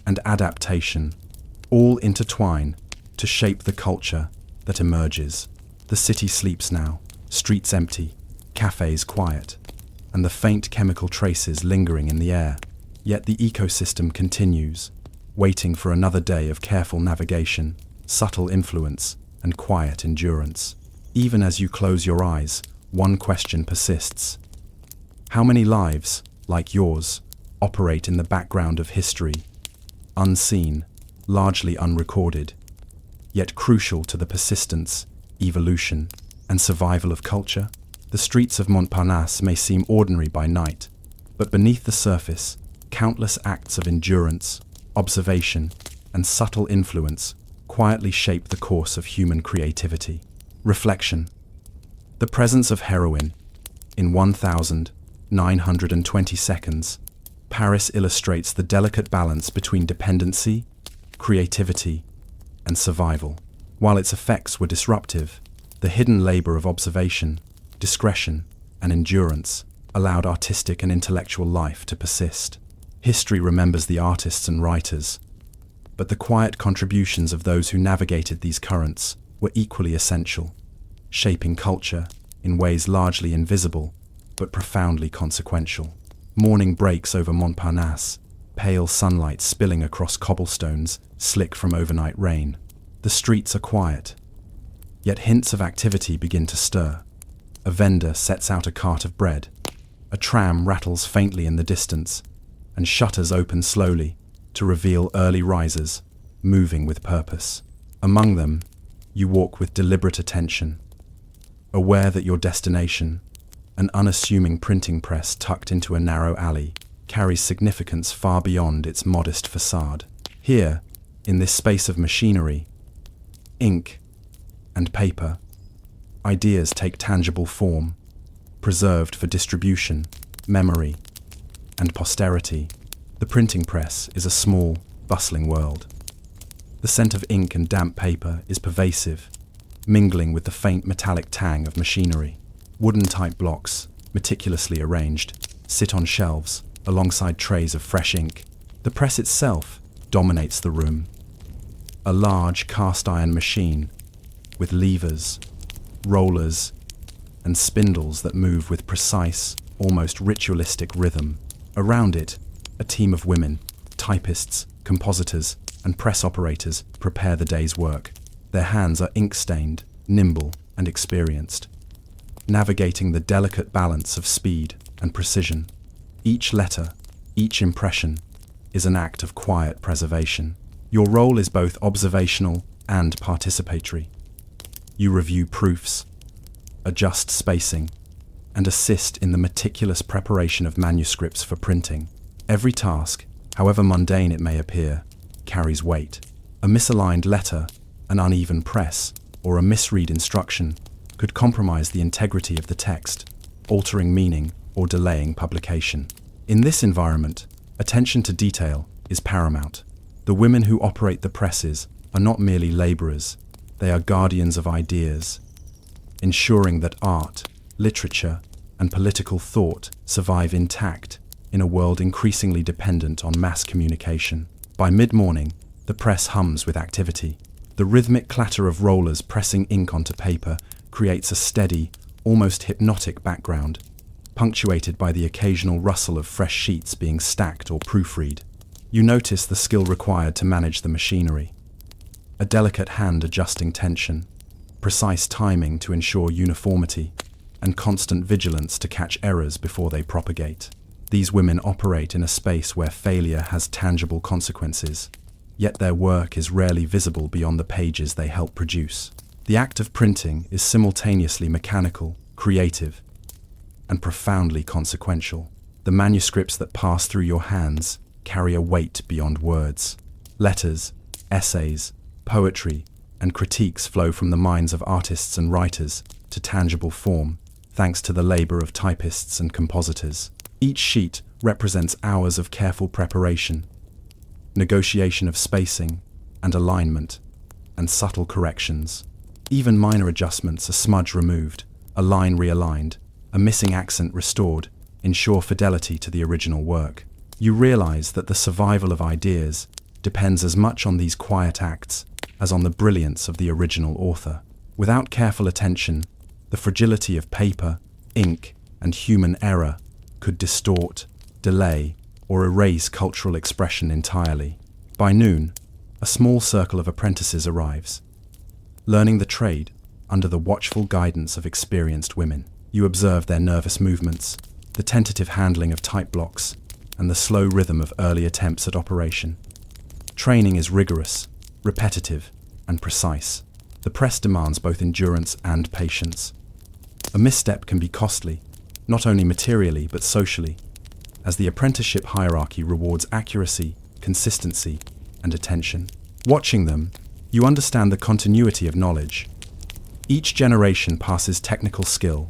and adaptation all intertwine to shape the culture that emerges. The city sleeps now, streets empty, cafes quiet, and the faint chemical traces lingering in the air. Yet the ecosystem continues, waiting for another day of careful navigation, subtle influence, and quiet endurance. Even as you close your eyes, one question persists. How many lives, like yours, operate in the background of history, unseen, largely unrecorded, yet crucial to the persistence, evolution, and survival of culture? The streets of Montparnasse may seem ordinary by night, but beneath the surface, countless acts of endurance, observation, and subtle influence quietly shape the course of human creativity. Reflection. The presence of heroine. In 1920 seconds, Paris illustrates the delicate balance between dependency, creativity, and survival. While its effects were disruptive, The hidden labor of observation, discretion, and endurance allowed artistic and intellectual life to persist. History remembers the artists and writers, but the quiet contributions of those who navigated these currents were equally essential, shaping culture in ways largely invisible but profoundly consequential. Morning breaks over Montparnasse, pale sunlight spilling across cobblestones slick from overnight rain. The streets are quiet, yet hints of activity begin to stir. A vendor sets out a cart of bread. A tram rattles faintly in the distance, and shutters open slowly to reveal early risers, moving with purpose. Among them, you walk with deliberate attention, aware that your destination, an unassuming printing press tucked into a narrow alley, carries significance far beyond its modest facade. Here, in this space of machinery, ink, and paper, ideas take tangible form, preserved for distribution, memory, and posterity. The printing press is a small, bustling world. The scent of ink and damp paper is pervasive, mingling with the faint metallic tang of machinery. Wooden type blocks, meticulously arranged, sit on shelves alongside trays of fresh ink. The press itself dominates the room. A large cast-iron machine with levers, rollers, and spindles that move with precise, almost ritualistic rhythm. Around it, a team of women, typists, compositors, and press operators prepare the day's work. Their hands are ink-stained, nimble, and experienced, navigating the delicate balance of speed and precision. Each letter, each impression, is an act of quiet preservation. Your role is both observational and participatory. You review proofs, adjust spacing, and assist in the meticulous preparation of manuscripts for printing. Every task, however mundane it may appear, carries weight. A misaligned letter, an uneven press, or a misread instruction could compromise the integrity of the text, altering meaning or delaying publication. In this environment, attention to detail is paramount. The women who operate the presses are not merely laborers, they are guardians of ideas, ensuring that art, literature, and political thought survive intact in a world increasingly dependent on mass communication. By mid-morning, the press hums with activity. The rhythmic clatter of rollers pressing ink onto paper creates a steady, almost hypnotic background, punctuated by the occasional rustle of fresh sheets being stacked or proofread. You notice the skill required to manage the machinery. A delicate hand adjusting tension, precise timing to ensure uniformity, and constant vigilance to catch errors before they propagate. These women operate in a space where failure has tangible consequences, yet their work is rarely visible beyond the pages they help produce. The act of printing is simultaneously mechanical, creative, and profoundly consequential. The manuscripts that pass through your hands carry a weight beyond words. Letters, essays, poetry, and critiques flow from the minds of artists and writers to tangible form, thanks to the labor of typists and compositors. Each sheet represents hours of careful preparation, negotiation of spacing and alignment, and subtle corrections. Even minor adjustments, a smudge removed, a line realigned, a missing accent restored, ensure fidelity to the original work. You realize that the survival of ideas depends as much on these quiet acts as on the brilliance of the original author. Without careful attention, the fragility of paper, ink, and human error could distort, delay, or erase cultural expression entirely. By noon, a small circle of apprentices arrives, learning the trade under the watchful guidance of experienced women. You observe their nervous movements, the tentative handling of type blocks, and the slow rhythm of early attempts at operation. Training is rigorous, repetitive, and precise. The press demands both endurance and patience. A misstep can be costly, not only materially but socially, as the apprenticeship hierarchy rewards accuracy, consistency, and attention. Watching them, you understand the continuity of knowledge. Each generation passes technical skill,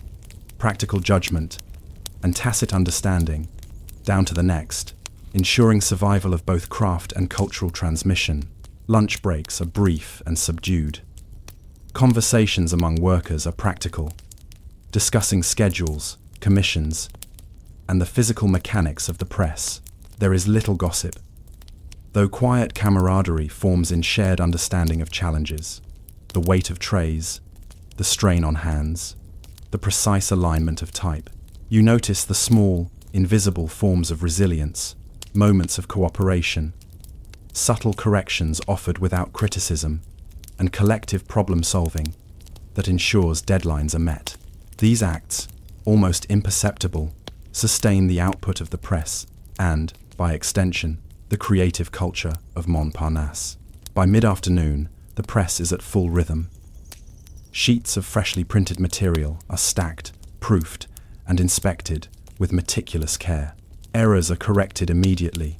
practical judgment, and tacit understanding down to the next, ensuring survival of both craft and cultural transmission. Lunch breaks are brief and subdued. Conversations among workers are practical, discussing schedules, commissions, and the physical mechanics of the press. There is little gossip, though quiet camaraderie forms in shared understanding of challenges, the weight of trays, the strain on hands, the precise alignment of type. You notice the small, invisible forms of resilience, moments of cooperation, subtle corrections offered without criticism, and collective problem-solving that ensures deadlines are met. These acts, almost imperceptible, sustain the output of the press and, by extension, the creative culture of Montparnasse. By mid-afternoon, the press is at full rhythm. Sheets of freshly printed material are stacked, proofed, and inspected with meticulous care. Errors are corrected immediately,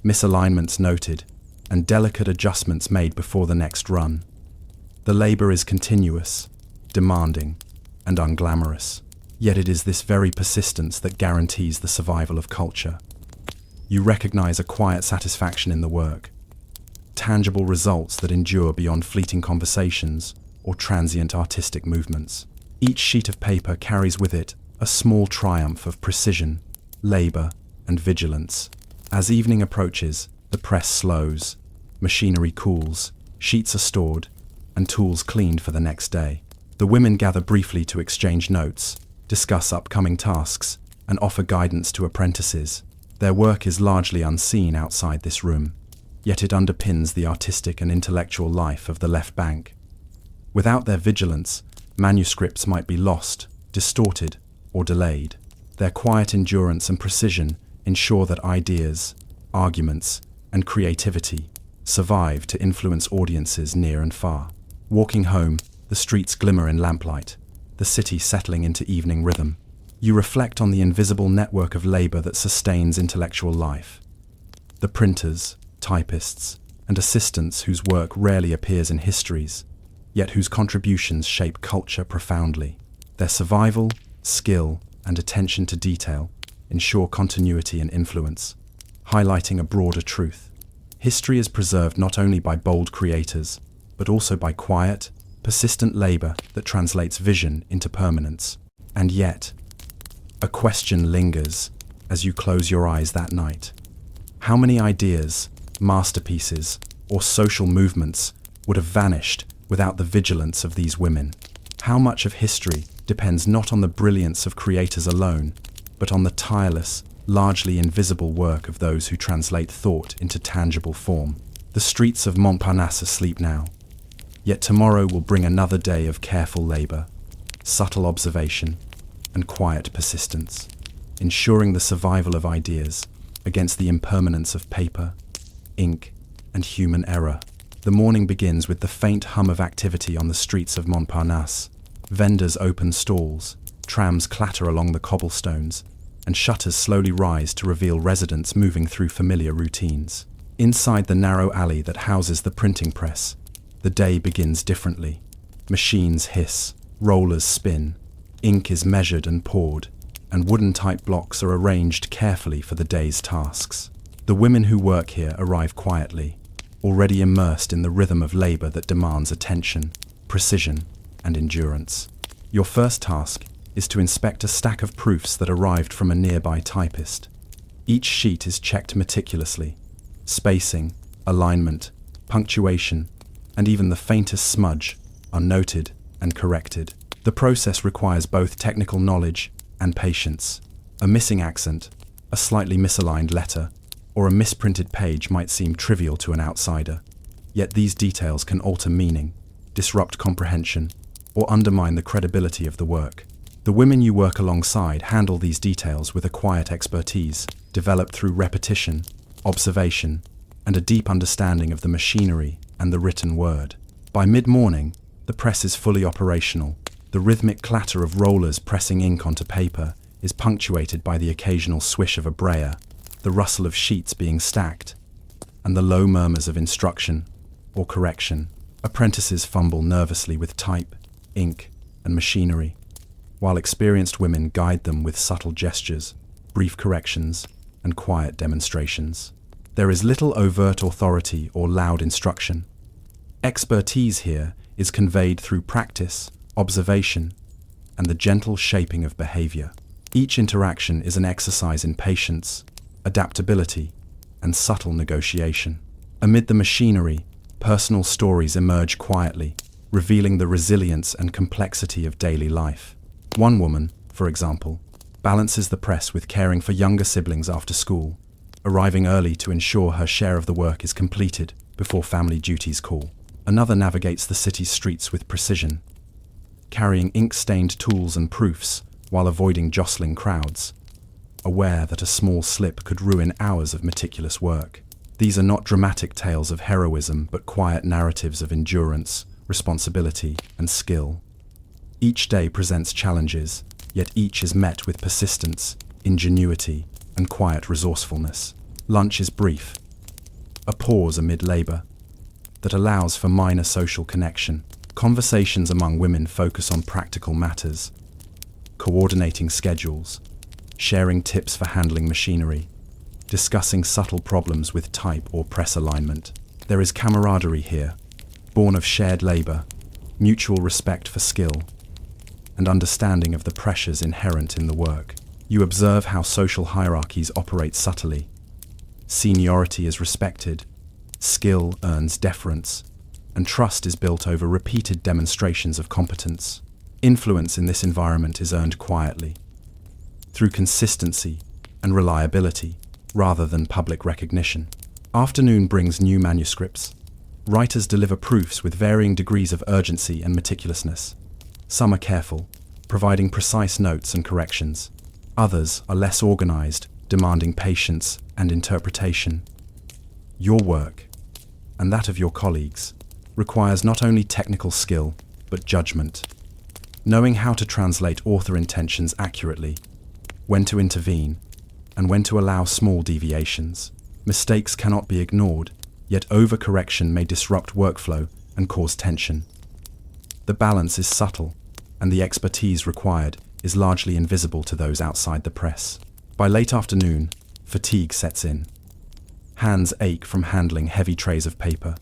misalignments noted, and delicate adjustments made before the next run. The labor is continuous, demanding, and unglamorous. Yet it is this very persistence that guarantees the survival of culture. You recognize a quiet satisfaction in the work, tangible results that endure beyond fleeting conversations or transient artistic movements. Each sheet of paper carries with it a small triumph of precision, labor, and vigilance. As evening approaches, the press slows, machinery cools, sheets are stored, and tools cleaned for the next day. The women gather briefly to exchange notes, discuss upcoming tasks, and offer guidance to apprentices. Their work is largely unseen outside this room, yet it underpins the artistic and intellectual life of the left bank. Without their vigilance, manuscripts might be lost, distorted, or delayed. Their quiet endurance and precision ensure that ideas, arguments, and creativity survive to influence audiences near and far. Walking home, the streets glimmer in lamplight, the city settling into evening rhythm. You reflect on the invisible network of labor that sustains intellectual life. The printers, typists, and assistants whose work rarely appears in histories, yet whose contributions shape culture profoundly. Their survival, skill, and attention to detail ensure continuity and influence, highlighting a broader truth. History is preserved not only by bold creators, but also by quiet, persistent labor that translates vision into permanence. And yet, a question lingers as you close your eyes that night. How many ideas, masterpieces, or social movements would have vanished without the vigilance of these women? How much of history depends not on the brilliance of creators alone, but on the tireless, largely invisible work of those who translate thought into tangible form? The streets of Montparnasse sleep now, yet tomorrow will bring another day of careful labor, subtle observation, and quiet persistence, ensuring the survival of ideas against the impermanence of paper, ink, and human error. The morning begins with the faint hum of activity on the streets of Montparnasse. Vendors open stalls, trams clatter along the cobblestones, and shutters slowly rise to reveal residents moving through familiar routines. Inside the narrow alley that houses the printing press, the day begins differently. Machines hiss, rollers spin, ink is measured and poured, and wooden type blocks are arranged carefully for the day's tasks. The women who work here arrive quietly, already immersed in the rhythm of labor that demands attention, precision, and endurance. Your first task is to inspect a stack of proofs that arrived from a nearby typist. Each sheet is checked meticulously. Spacing, alignment, punctuation, and even the faintest smudge are noted and corrected. The process requires both technical knowledge and patience. A missing accent, a slightly misaligned letter, or a misprinted page might seem trivial to an outsider, yet these details can alter meaning, disrupt comprehension, or undermine the credibility of the work. The women you work alongside handle these details with a quiet expertise, developed through repetition, observation, and a deep understanding of the machinery and the written word. By mid-morning, the press is fully operational. The rhythmic clatter of rollers pressing ink onto paper is punctuated by the occasional swish of a brayer, the rustle of sheets being stacked, and the low murmurs of instruction or correction. Apprentices fumble nervously with type, ink, and machinery, while experienced women guide them with subtle gestures, brief corrections, and quiet demonstrations. There is little overt authority or loud instruction. Expertise here is conveyed through practice, observation, and the gentle shaping of behavior. Each interaction is an exercise in patience, adaptability, and subtle negotiation. Amid the machinery, personal stories emerge quietly, revealing the resilience and complexity of daily life. One woman, for example, balances the press with caring for younger siblings after school, arriving early to ensure her share of the work is completed before family duties call. Another navigates the city's streets with precision, carrying ink-stained tools and proofs while avoiding jostling crowds, aware that a small slip could ruin hours of meticulous work. These are not dramatic tales of heroism, but quiet narratives of endurance, responsibility, and skill. Each day presents challenges, yet each is met with persistence, ingenuity, and quiet resourcefulness. Lunch is brief, a pause amid labor that allows for minor social connection. Conversations among women focus on practical matters, coordinating schedules, sharing tips for handling machinery, discussing subtle problems with type or press alignment. There is camaraderie here, born of shared labor, mutual respect for skill, and understanding of the pressures inherent in the work. You observe how social hierarchies operate subtly. Seniority is respected, skill earns deference, and trust is built over repeated demonstrations of competence. Influence in this environment is earned quietly, through consistency and reliability, rather than public recognition. Afternoon brings new manuscripts. Writers deliver proofs with varying degrees of urgency and meticulousness. Some are careful, providing precise notes and corrections. Others are less organized, demanding patience and interpretation. Your work, and that of your colleagues, requires not only technical skill, but judgment. Knowing how to translate author intentions accurately, when to intervene, and when to allow small deviations. Mistakes cannot be ignored, yet overcorrection may disrupt workflow and cause tension. The balance is subtle, and the expertise required is largely invisible to those outside the press. By late afternoon, fatigue sets in. Hands ache from handling heavy trays of paper,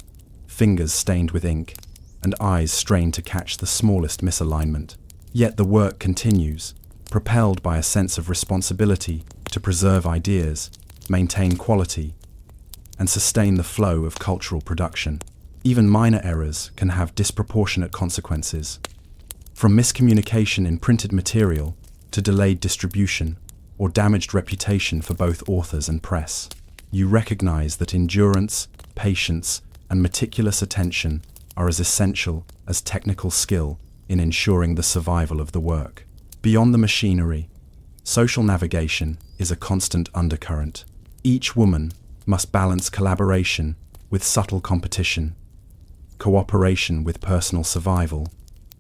fingers stained with ink, and eyes strain to catch the smallest misalignment. Yet the work continues, propelled by a sense of responsibility to preserve ideas, maintain quality, and sustain the flow of cultural production. Even minor errors can have disproportionate consequences. From miscommunication in printed material to delayed distribution or damaged reputation for both authors and press. You recognize that endurance, patience, and meticulous attention are as essential as technical skill in ensuring the survival of the work. Beyond the machinery, social navigation is a constant undercurrent. Each woman must balance collaboration with subtle competition, cooperation with personal survival,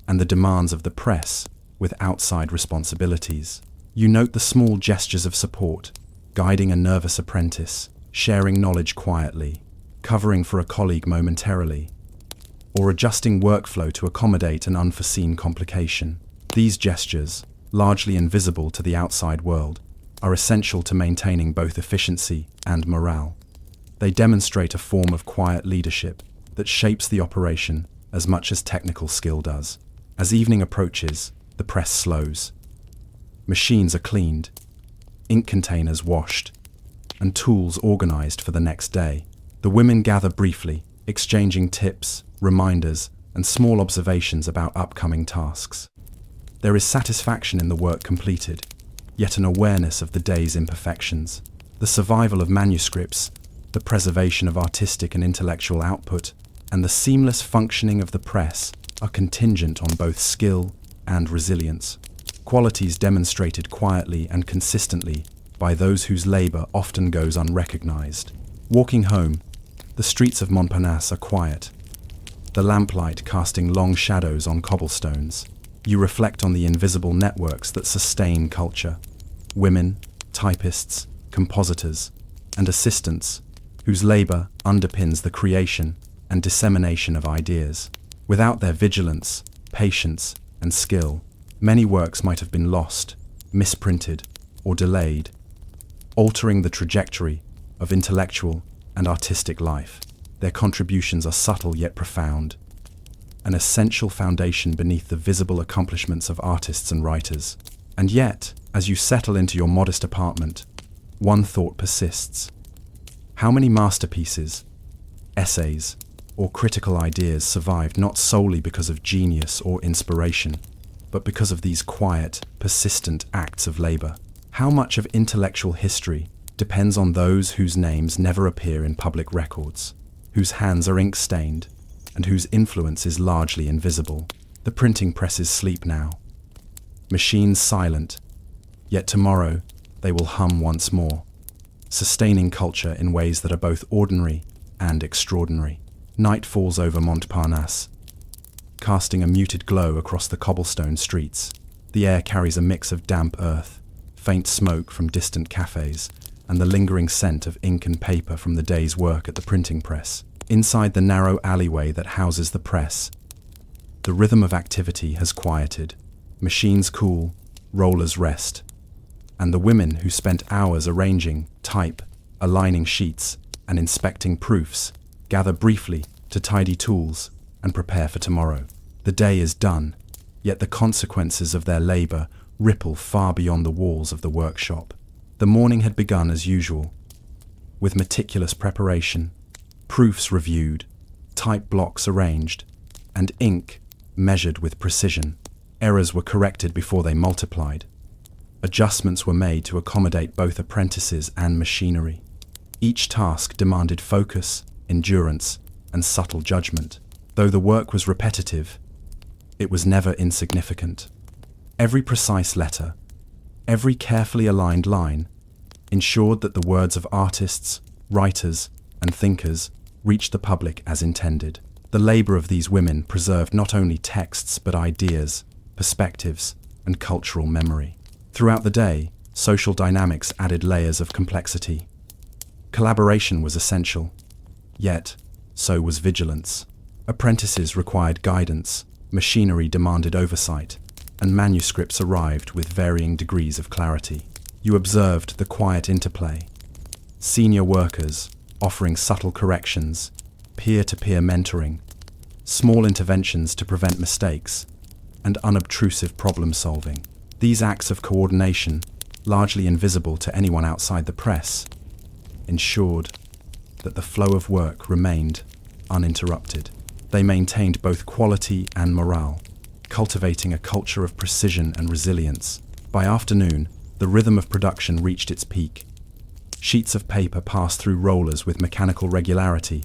and the demands of the press with outside responsibilities. You note the small gestures of support, guiding a nervous apprentice, sharing knowledge quietly, covering for a colleague momentarily, or adjusting workflow to accommodate an unforeseen complication. These gestures, largely invisible to the outside world, are essential to maintaining both efficiency and morale. They demonstrate a form of quiet leadership that shapes the operation as much as technical skill does. As evening approaches, the press slows. Machines are cleaned, ink containers washed, and tools organized for the next day. The women gather briefly, exchanging tips, reminders, and small observations about upcoming tasks. There is satisfaction in the work completed, yet an awareness of the day's imperfections. The survival of manuscripts, the preservation of artistic and intellectual output, and the seamless functioning of the press are contingent on both skill and resilience. Qualities demonstrated quietly and consistently by those whose labor often goes unrecognized. Walking home, the streets of Montparnasse are quiet, the lamplight casting long shadows on cobblestones. You reflect on the invisible networks that sustain culture. Women, typists, compositors, and assistants, whose labor underpins the creation and dissemination of ideas. Without their vigilance, patience, and skill, many works might have been lost, misprinted, or delayed, altering the trajectory of intellectual and artistic life. Their contributions are subtle yet profound, an essential foundation beneath the visible accomplishments of artists and writers. And yet, as you settle into your modest apartment, one thought persists. How many masterpieces, essays, or critical ideas survived not solely because of genius or inspiration, but because of these quiet, persistent acts of labor? How much of intellectual history depends on those whose names never appear in public records, whose hands are ink-stained, and whose influence is largely invisible? The printing presses sleep now. Machines silent, yet tomorrow they will hum once more, sustaining culture in ways that are both ordinary and extraordinary. Night falls over Montparnasse, casting a muted glow across the cobblestone streets. The air carries a mix of damp earth, faint smoke from distant cafés, and the lingering scent of ink and paper from the day's work at the printing press. Inside the narrow alleyway that houses the press, the rhythm of activity has quieted. Machines cool, rollers rest, and the women who spent hours arranging, type, aligning sheets, and inspecting proofs gather briefly to tidy tools and prepare for tomorrow. The day is done, yet the consequences of their labor ripple far beyond the walls of the workshop. The morning had begun as usual, with meticulous preparation, proofs reviewed, type blocks arranged, and ink measured with precision. Errors were corrected before they multiplied. Adjustments were made to accommodate both apprentices and machinery. Each task demanded focus, endurance, and subtle judgment. Though the work was repetitive, it was never insignificant. Every precise letter, every carefully aligned line, ensured that the words of artists, writers, and thinkers reached the public as intended. The labor of these women preserved not only texts but ideas, perspectives, and cultural memory. Throughout the day, social dynamics added layers of complexity. Collaboration was essential, yet so was vigilance. Apprentices required guidance, machinery demanded oversight, and manuscripts arrived with varying degrees of clarity. You observed the quiet interplay. Senior workers offering subtle corrections, peer-to-peer mentoring, small interventions to prevent mistakes, and unobtrusive problem-solving. These acts of coordination, largely invisible to anyone outside the press, ensured that the flow of work remained uninterrupted. They maintained both quality and morale, cultivating a culture of precision and resilience. By afternoon, the rhythm of production reached its peak. Sheets of paper passed through rollers with mechanical regularity,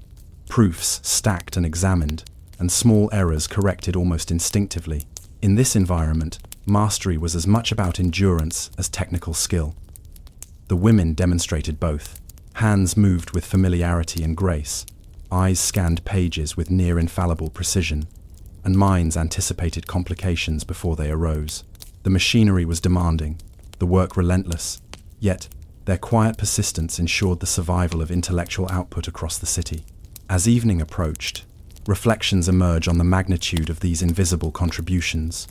proofs stacked and examined, and small errors corrected almost instinctively. In this environment, mastery was as much about endurance as technical skill. The women demonstrated both. Hands moved with familiarity and grace, eyes scanned pages with near-infallible precision, and minds anticipated complications before they arose. The machinery was demanding, the work relentless, yet their quiet persistence ensured the survival of intellectual output across the city. As evening approached, reflections emerge on the magnitude of these invisible contributions.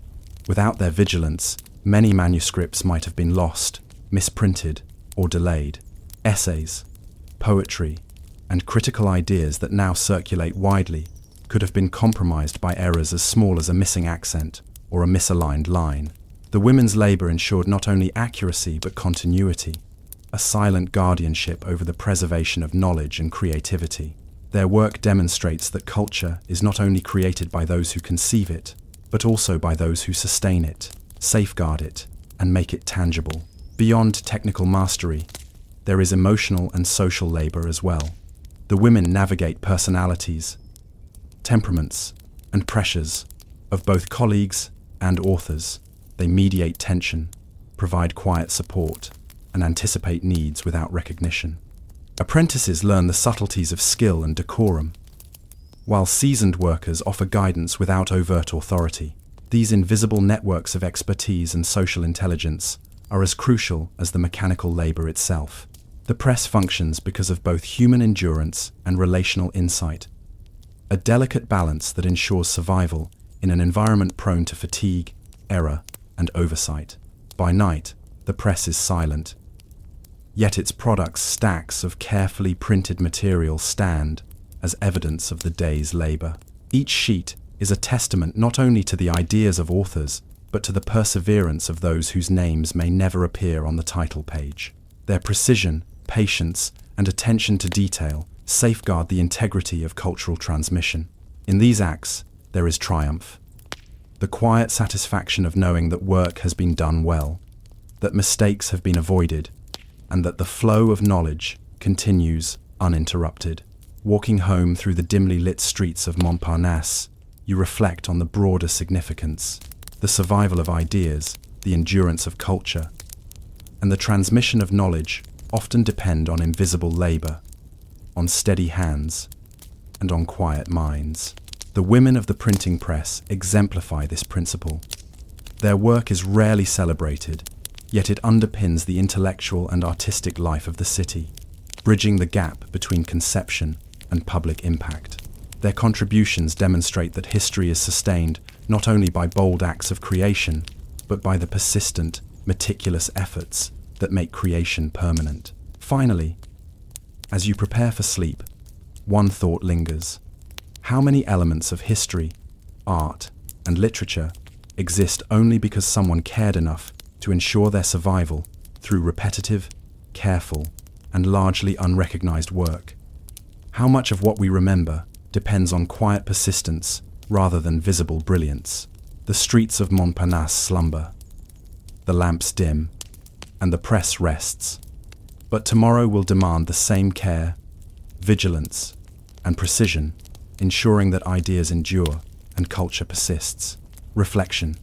Without their vigilance, many manuscripts might have been lost, misprinted, or delayed. Essays, poetry, and critical ideas that now circulate widely could have been compromised by errors as small as a missing accent or a misaligned line. The women's labor ensured not only accuracy but continuity, a silent guardianship over the preservation of knowledge and creativity. Their work demonstrates that culture is not only created by those who conceive it, but also by those who sustain it, safeguard it, and make it tangible. Beyond technical mastery, there is emotional and social labor as well. The women navigate personalities, temperaments, and pressures of both colleagues and authors. They mediate tension, provide quiet support, and anticipate needs without recognition. Apprentices learn the subtleties of skill and decorum, while seasoned workers offer guidance without overt authority. These invisible networks of expertise and social intelligence are as crucial as the mechanical labor itself. The press functions because of both human endurance and relational insight, a delicate balance that ensures survival in an environment prone to fatigue, error, and oversight. By night, the press is silent, yet its products, stacks of carefully printed material, stand as evidence of the day's labor. Each sheet is a testament not only to the ideas of authors, but to the perseverance of those whose names may never appear on the title page. Their precision, patience, and attention to detail safeguard the integrity of cultural transmission. In these acts, there is triumph. The quiet satisfaction of knowing that work has been done well, that mistakes have been avoided, and that the flow of knowledge continues uninterrupted. Walking home through the dimly lit streets of Montparnasse, you reflect on the broader significance, the survival of ideas, the endurance of culture, and the transmission of knowledge often depend on invisible labor, on steady hands, and on quiet minds. The women of the printing press exemplify this principle. Their work is rarely celebrated, yet it underpins the intellectual and artistic life of the city, bridging the gap between conception and public impact. Their contributions demonstrate that history is sustained not only by bold acts of creation, but by the persistent, meticulous efforts that make creation permanent. Finally, as you prepare for sleep, one thought lingers. How many elements of history, art, and literature exist only because someone cared enough to ensure their survival through repetitive, careful, and largely unrecognized work? How much of what we remember depends on quiet persistence rather than visible brilliance? The streets of Montparnasse slumber, the lamps dim, and the press rests. But tomorrow will demand the same care, vigilance, and precision, ensuring that ideas endure and culture persists. Reflection.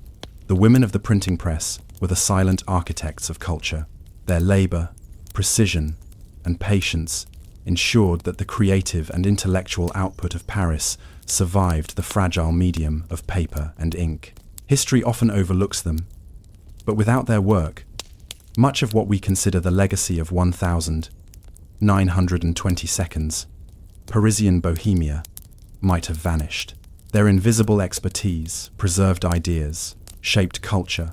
The women of the printing press were the silent architects of culture. Their labor, precision, and patience ensured that the creative and intellectual output of Paris survived the fragile medium of paper and ink. History often overlooks them, but without their work, much of what we consider the legacy of 1920 seconds, Parisian Bohemia, might have vanished. Their invisible expertise preserved ideas, shaped culture,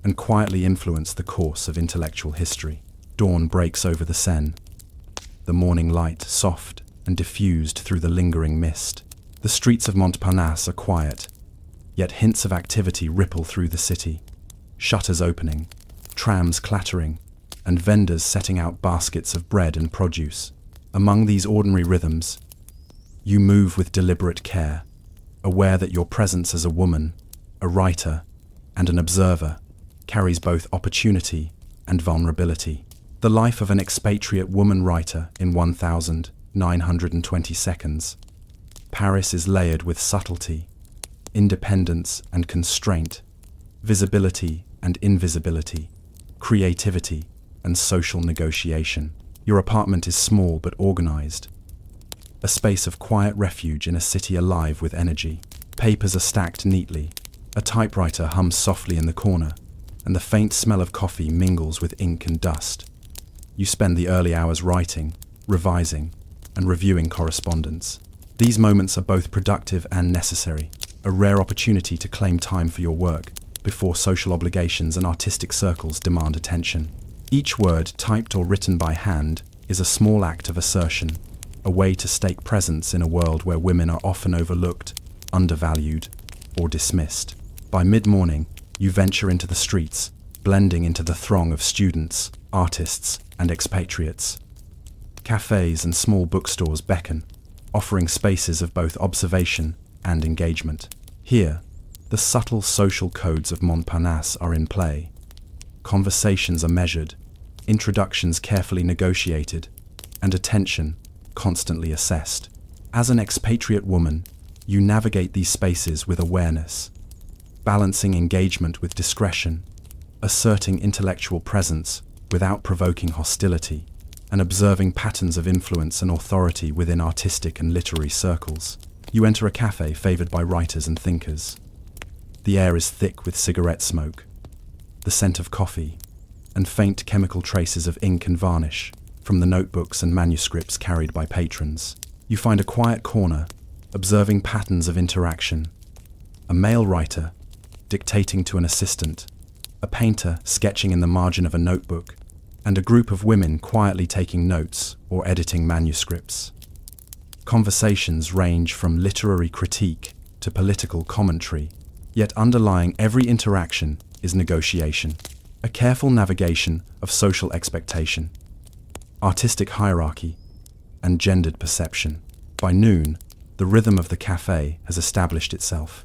and quietly influenced the course of intellectual history. Dawn breaks over the Seine, the morning light soft and diffused through the lingering mist. The streets of Montparnasse are quiet, yet hints of activity ripple through the city. Shutters opening, trams clattering, and vendors setting out baskets of bread and produce. Among these ordinary rhythms, you move with deliberate care, aware that your presence as a woman, a writer, and an observer carries both opportunity and vulnerability. The life of an expatriate woman writer in 1920 seconds. Paris is layered with subtlety, independence and constraint, visibility and invisibility, creativity and social negotiation. Your apartment is small but organized, a space of quiet refuge in a city alive with energy. Papers are stacked neatly, a typewriter hums softly in the corner, and the faint smell of coffee mingles with ink and dust. You spend the early hours writing, revising, and reviewing correspondence. These moments are both productive and necessary, a rare opportunity to claim time for your work before social obligations and artistic circles demand attention. Each word, typed or written by hand, is a small act of assertion, a way to stake presence in a world where women are often overlooked, undervalued, or dismissed. By mid-morning, you venture into the streets, blending into the throng of students, artists, and expatriates. Cafés and small bookstores beckon, offering spaces of both observation and engagement. Here, the subtle social codes of Montparnasse are in play. Conversations are measured, introductions carefully negotiated, and attention constantly assessed. As an expatriate woman, you navigate these spaces with awareness, balancing engagement with discretion, asserting intellectual presence without provoking hostility, and observing patterns of influence and authority within artistic and literary circles. You enter a cafe favored by writers and thinkers. The air is thick with cigarette smoke, the scent of coffee, and faint chemical traces of ink and varnish from the notebooks and manuscripts carried by patrons. You find a quiet corner, observing patterns of interaction. A male writer dictating to an assistant, a painter sketching in the margin of a notebook, and a group of women quietly taking notes or editing manuscripts. Conversations range from literary critique to political commentary, yet underlying every interaction is negotiation, a careful navigation of social expectation, artistic hierarchy, and gendered perception. By noon, the rhythm of the café has established itself.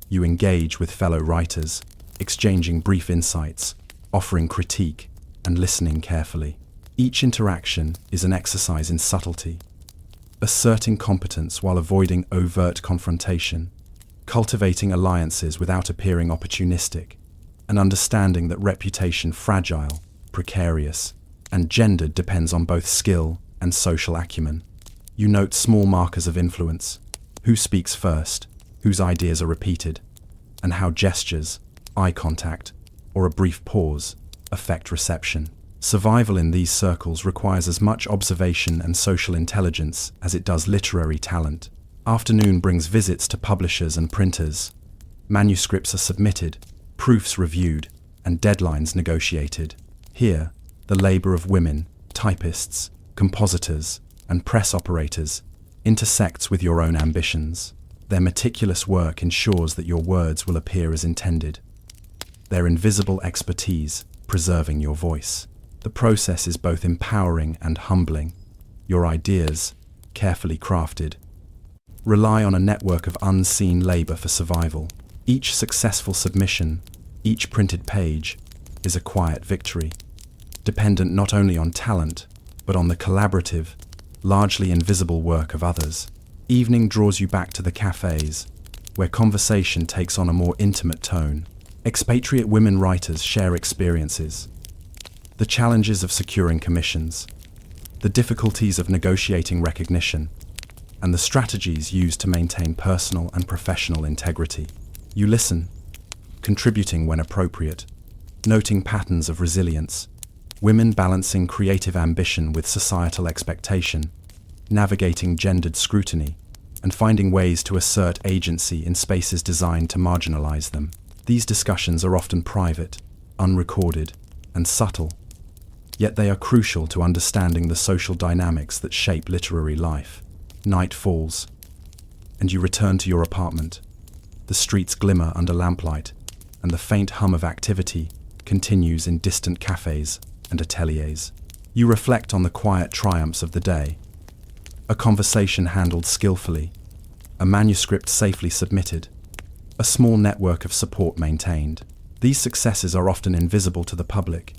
You engage with fellow writers, exchanging brief insights, offering critique, and listening carefully. Each interaction is an exercise in subtlety, asserting competence while avoiding overt confrontation, cultivating alliances without appearing opportunistic, and understanding that reputation fragile, precarious, and gendered depends on both skill and social acumen. You note small markers of influence: who speaks first, whose ideas are repeated, and how gestures, eye contact, or a brief pause affect reception. Survival in these circles requires as much observation and social intelligence as it does literary talent. Afternoon brings visits to publishers and printers. Manuscripts are submitted, proofs reviewed, and deadlines negotiated. Here, the labor of women, typists, compositors, and press operators intersects with your own ambitions. Their meticulous work ensures that your words will appear as intended, their invisible expertise preserving your voice. The process is both empowering and humbling. Your ideas, carefully crafted, rely on a network of unseen labor for survival. Each successful submission, each printed page, is a quiet victory, dependent not only on talent, but on the collaborative, largely invisible work of others. Evening draws you back to the cafés, where conversation takes on a more intimate tone. Expatriate women writers share experiences, the challenges of securing commissions, the difficulties of negotiating recognition, and the strategies used to maintain personal and professional integrity. You listen, contributing when appropriate, noting patterns of resilience, women balancing creative ambition with societal expectation, navigating gendered scrutiny, and finding ways to assert agency in spaces designed to marginalize them. These discussions are often private, unrecorded, and subtle, yet they are crucial to understanding the social dynamics that shape literary life. Night falls, and you return to your apartment. The streets glimmer under lamplight, and the faint hum of activity continues in distant cafes and ateliers. You reflect on the quiet triumphs of the day: a conversation handled skillfully, a manuscript safely submitted, a small network of support maintained. These successes are often invisible to the public,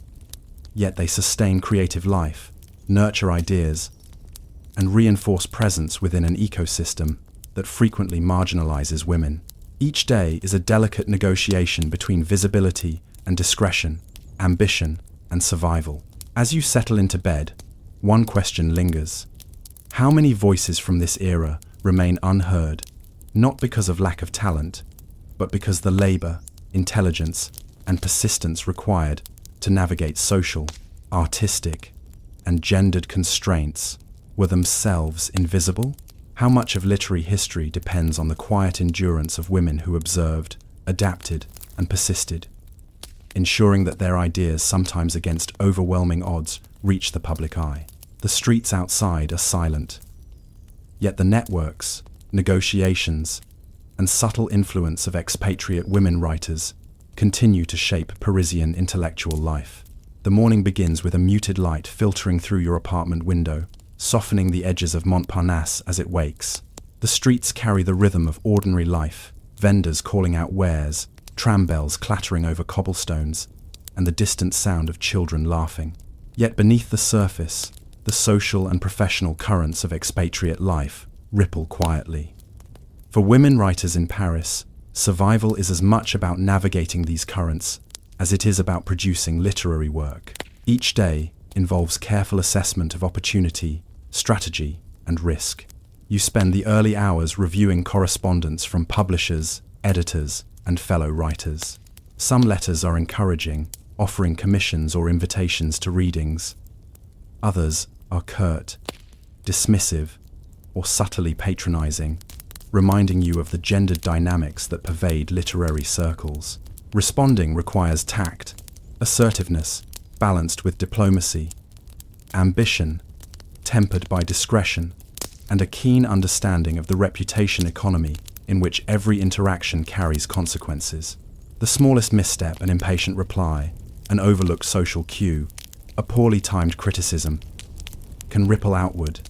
yet they sustain creative life, nurture ideas, and reinforce presence within an ecosystem that frequently marginalizes women. Each day is a delicate negotiation between visibility and discretion, ambition and survival. As you settle into bed, one question lingers: how many voices from this era remain unheard, not because of lack of talent, but because the labor, intelligence, and persistence required to navigate social, artistic, and gendered constraints were themselves invisible? How much of literary history depends on the quiet endurance of women who observed, adapted, and persisted, ensuring that their ideas, sometimes against overwhelming odds, reach the public eye? The streets outside are silent, yet the networks, negotiations, and subtle influence of expatriate women writers continue to shape Parisian intellectual life. The morning begins with a muted light filtering through your apartment window, softening the edges of Montparnasse as it wakes. The streets carry the rhythm of ordinary life, vendors calling out wares, tram bells clattering over cobblestones, and the distant sound of children laughing. Yet beneath the surface, the social and professional currents of expatriate life ripple quietly. For women writers in Paris, survival is as much about navigating these currents as it is about producing literary work. Each day involves careful assessment of opportunity, strategy, and risk. You spend the early hours reviewing correspondence from publishers, editors, and fellow writers. Some letters are encouraging, offering commissions or invitations to readings. Others are curt, dismissive, or subtly patronizing, reminding you of the gendered dynamics that pervade literary circles. Responding requires tact, assertiveness, balanced with diplomacy, ambition, tempered by discretion, and a keen understanding of the reputation economy in which every interaction carries consequences. The smallest misstep, an impatient reply, an overlooked social cue, a poorly timed criticism, can ripple outward,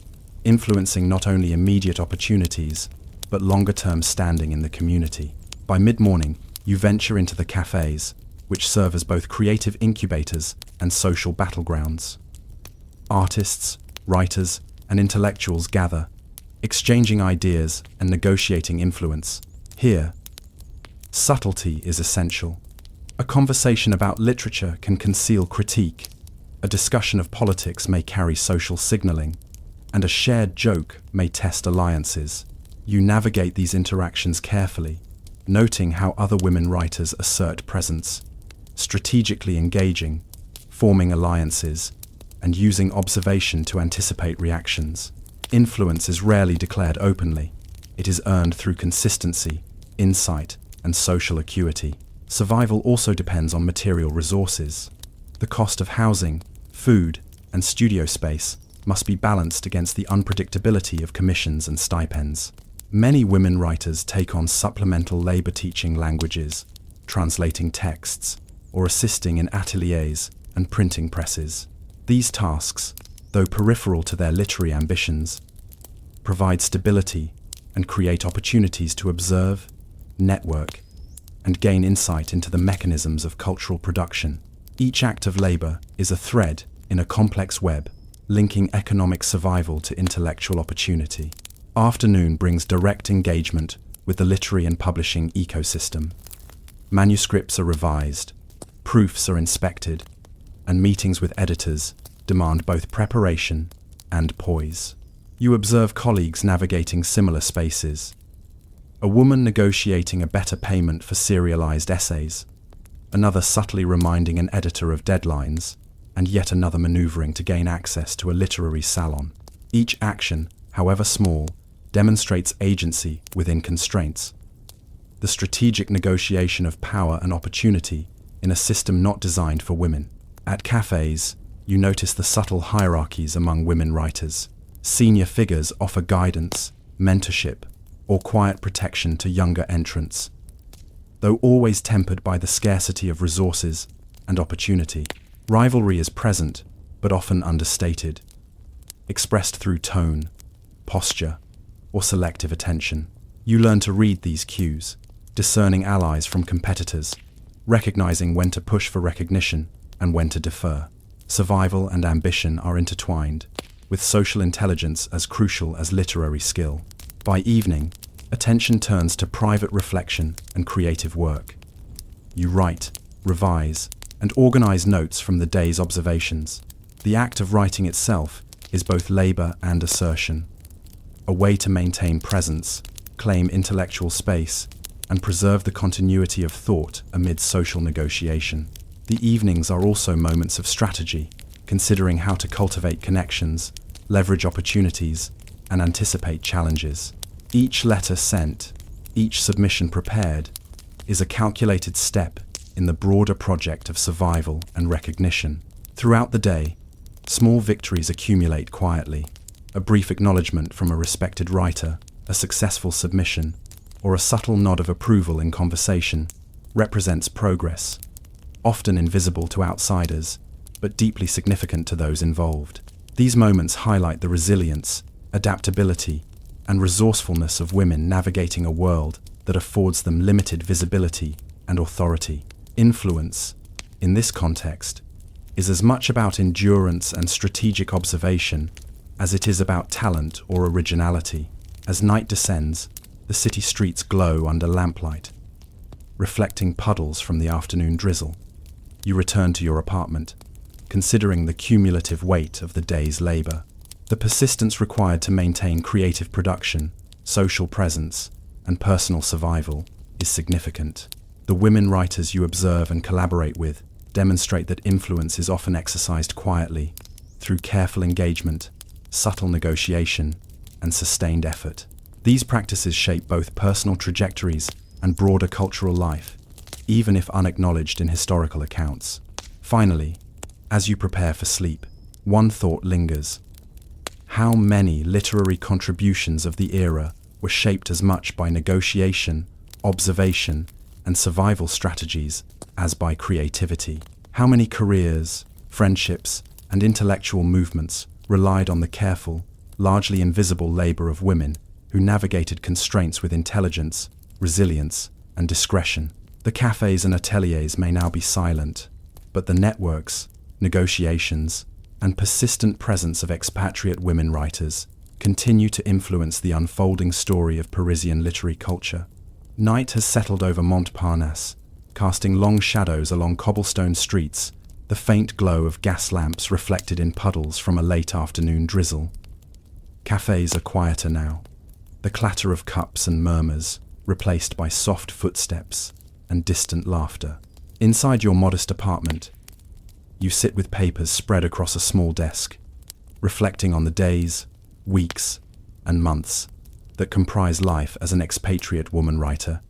influencing not only immediate opportunities, but longer-term standing in the community. By mid-morning, you venture into the cafés, which serve as both creative incubators and social battlegrounds. Artists, writers, and intellectuals gather, exchanging ideas and negotiating influence. Here, subtlety is essential. A conversation about literature can conceal critique, a discussion of politics may carry social signaling, and a shared joke may test alliances. You navigate these interactions carefully, noting how other women writers assert presence, strategically engaging, forming alliances, and using observation to anticipate reactions. Influence is rarely declared openly. It is earned through consistency, insight, and social acuity. Survival also depends on material resources. The cost of housing, food, and studio space must be balanced against the unpredictability of commissions and stipends. Many women writers take on supplemental labor, teaching languages, translating texts, or assisting in ateliers and printing presses. These tasks, though peripheral to their literary ambitions, provide stability and create opportunities to observe, network, and gain insight into the mechanisms of cultural production. Each act of labor is a thread in a complex web, linking economic survival to intellectual opportunity. Afternoon brings direct engagement with the literary and publishing ecosystem. Manuscripts are revised, proofs are inspected, and meetings with editors demand both preparation and poise. You observe colleagues navigating similar spaces. A woman negotiating a better payment for serialized essays, another subtly reminding an editor of deadlines, and yet another maneuvering to gain access to a literary salon. Each action, however small, demonstrates agency within constraints. The strategic negotiation of power and opportunity in a system not designed for women. At cafés, you notice the subtle hierarchies among women writers. Senior figures offer guidance, mentorship, or quiet protection to younger entrants, though always tempered by the scarcity of resources and opportunity. Rivalry is present, but often understated, expressed through tone, posture, or selective attention. You learn to read these cues, discerning allies from competitors, recognizing when to push for recognition and when to defer. Survival and ambition are intertwined, with social intelligence as crucial as literary skill. By evening, attention turns to private reflection and creative work. You write, revise, and organize notes from the day's observations. The act of writing itself is both labor and assertion, a way to maintain presence, claim intellectual space, and preserve the continuity of thought amid social negotiation. The evenings are also moments of strategy, considering how to cultivate connections, leverage opportunities, and anticipate challenges. Each letter sent, each submission prepared, is a calculated step in the broader project of survival and recognition. Throughout the day, small victories accumulate quietly. A brief acknowledgement from a respected writer, a successful submission, or a subtle nod of approval in conversation represents progress, often invisible to outsiders, but deeply significant to those involved. These moments highlight the resilience, adaptability, and resourcefulness of women navigating a world that affords them limited visibility and authority. Influence, in this context, is as much about endurance and strategic observation as it is about talent or originality. As night descends, the city streets glow under lamplight, reflecting puddles from the afternoon drizzle. You return to your apartment, considering the cumulative weight of the day's labor. The persistence required to maintain creative production, social presence, and personal survival is significant. The women writers you observe and collaborate with demonstrate that influence is often exercised quietly, through careful engagement, subtle negotiation, and sustained effort. These practices shape both personal trajectories and broader cultural life, even if unacknowledged in historical accounts. Finally, as you prepare for sleep, one thought lingers. How many literary contributions of the era were shaped as much by negotiation, observation, and survival strategies as by creativity. How many careers, friendships, and intellectual movements relied on the careful, largely invisible labor of women who navigated constraints with intelligence, resilience, and discretion. The cafés and ateliers may now be silent, but the networks, negotiations, and persistent presence of expatriate women writers continue to influence the unfolding story of Parisian literary culture. Night has settled over Montparnasse, casting long shadows along cobblestone streets, the faint glow of gas lamps reflected in puddles from a late afternoon drizzle. Cafés are quieter now, the clatter of cups and murmurs replaced by soft footsteps and distant laughter. Inside your modest apartment, you sit with papers spread across a small desk, reflecting on the days, weeks, and months that comprise life as an expatriate woman writer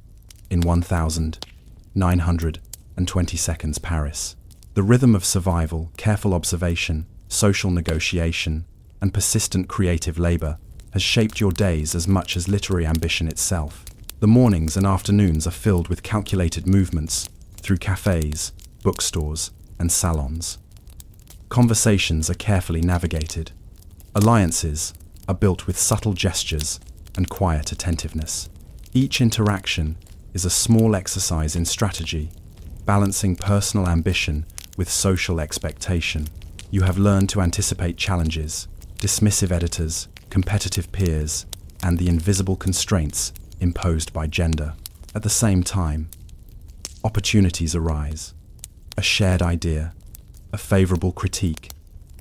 in 1920's Paris. The rhythm of survival, careful observation, social negotiation, and persistent creative labor has shaped your days as much as literary ambition itself. The mornings and afternoons are filled with calculated movements through cafes, bookstores, and salons. Conversations are carefully navigated. Alliances are built with subtle gestures and quiet attentiveness. Each interaction is a small exercise in strategy, balancing personal ambition with social expectation. You have learned to anticipate challenges, dismissive editors, competitive peers, and the invisible constraints imposed by gender. At the same time, opportunities arise. A shared idea, a favorable critique,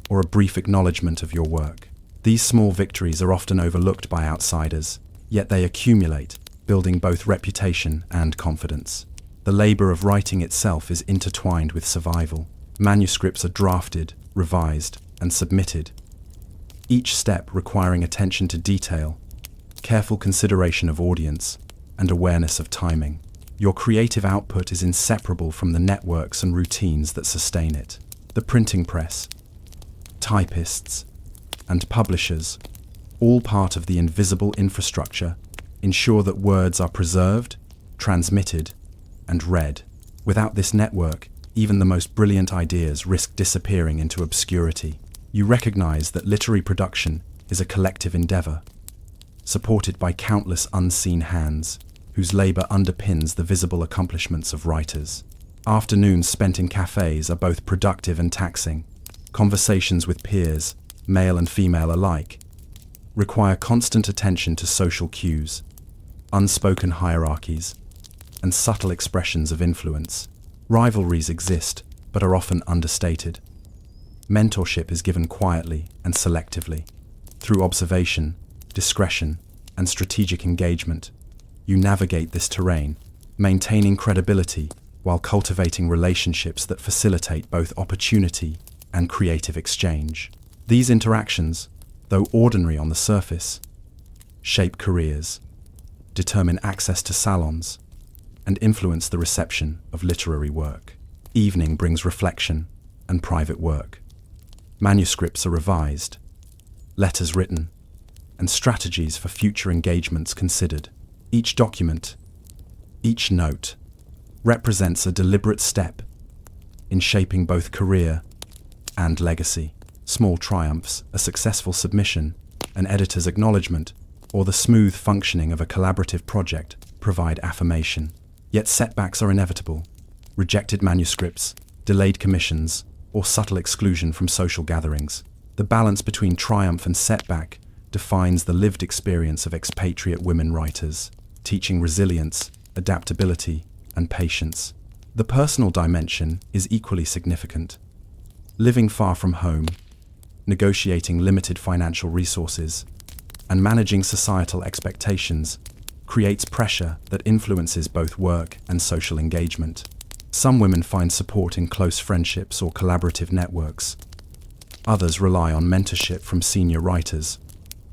or a brief acknowledgement of your work. These small victories are often overlooked by outsiders, yet they accumulate, building both reputation and confidence. The labor of writing itself is intertwined with survival. Manuscripts are drafted, revised, and submitted, each step requiring attention to detail, careful consideration of audience, and awareness of timing. Your creative output is inseparable from the networks and routines that sustain it. The printing press, typists, and publishers, all part of the invisible infrastructure, ensure that words are preserved, transmitted, and read. Without this network, even the most brilliant ideas risk disappearing into obscurity. You recognize that literary production is a collective endeavor, supported by countless unseen hands, whose labor underpins the visible accomplishments of writers. Afternoons spent in cafes are both productive and taxing. Conversations with peers, male and female alike, require constant attention to social cues, unspoken hierarchies, and subtle expressions of influence. Rivalries exist, but are often understated. Mentorship is given quietly and selectively. Through observation, discretion, and strategic engagement, you navigate this terrain, maintaining credibility while cultivating relationships that facilitate both opportunity and creative exchange. These interactions, though ordinary on the surface, shape careers, determine access to salons, and influence the reception of literary work. Evening brings reflection and private work. Manuscripts are revised, letters written, and strategies for future engagements considered. Each document, each note, represents a deliberate step in shaping both career and legacy. Small triumphs, a successful submission, an editor's acknowledgement, or the smooth functioning of a collaborative project provide affirmation. Yet setbacks are inevitable. Rejected manuscripts, delayed commissions, or subtle exclusion from social gatherings. The balance between triumph and setback defines the lived experience of expatriate women writers, teaching resilience, adaptability, and patience. The personal dimension is equally significant. Living far from home, negotiating limited financial resources, and managing societal expectations creates pressure that influences both work and social engagement. Some women find support in close friendships or collaborative networks. Others rely on mentorship from senior writers,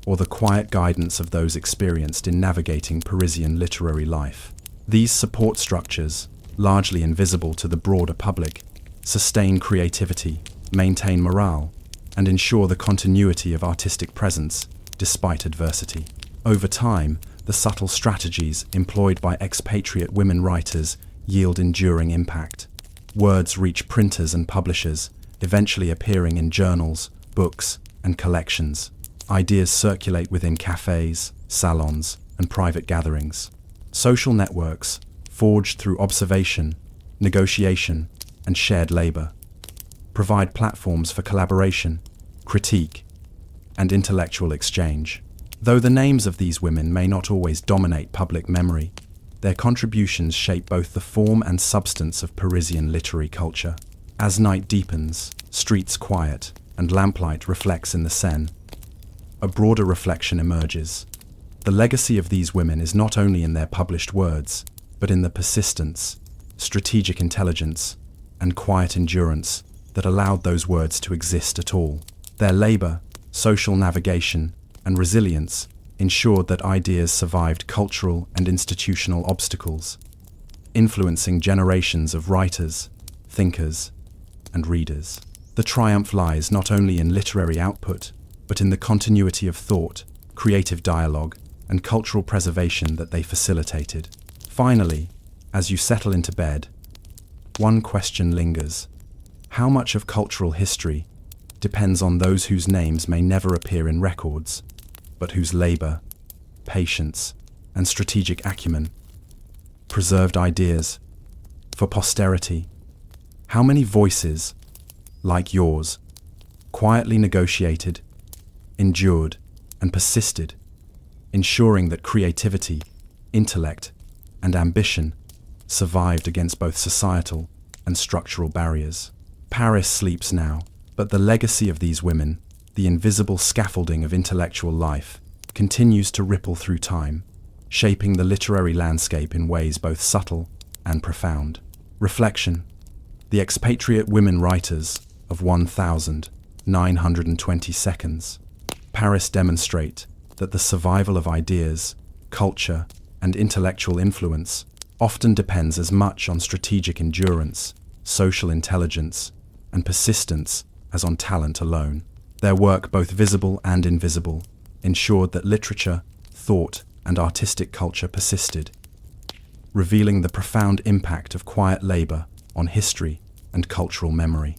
or the quiet guidance of those experienced in navigating Parisian literary life. These support structures, largely invisible to the broader public, sustain creativity, maintain morale, and ensure the continuity of artistic presence despite adversity. Over time, the subtle strategies employed by expatriate women writers yield enduring impact. Words reach printers and publishers, eventually appearing in journals, books, and collections. Ideas circulate within cafés, salons, and private gatherings. Social networks, forged through observation, negotiation, and shared labor, provide platforms for collaboration, critique, and intellectual exchange. Though the names of these women may not always dominate public memory, their contributions shape both the form and substance of Parisian literary culture. As night deepens, streets quiet, and lamplight reflects in the Seine, a broader reflection emerges. The legacy of these women is not only in their published words, but in the persistence, strategic intelligence, and quiet endurance that allowed those words to exist at all. Their labor, social navigation, and resilience ensured that ideas survived cultural and institutional obstacles, influencing generations of writers, thinkers, and readers. The triumph lies not only in literary output, but in the continuity of thought, creative dialogue, and cultural preservation that they facilitated. Finally, as you settle into bed, one question lingers. How much of cultural history depends on those whose names may never appear in records, but whose labor, patience, and strategic acumen preserved ideas for posterity? How many voices, like yours, quietly negotiated, endured, and persisted, ensuring that creativity, intellect, and ambition survived against both societal and structural barriers? Paris sleeps now, but the legacy of these women, the invisible scaffolding of intellectual life, continues to ripple through time, shaping the literary landscape in ways both subtle and profound. Reflection. The expatriate women writers of 1920 seconds. Paris demonstrate that the survival of ideas, culture, and intellectual influence often depends as much on strategic endurance, social intelligence, and persistence as on talent alone. Their work, both visible and invisible, ensured that literature, thought, and artistic culture persisted, revealing the profound impact of quiet labor on history and cultural memory.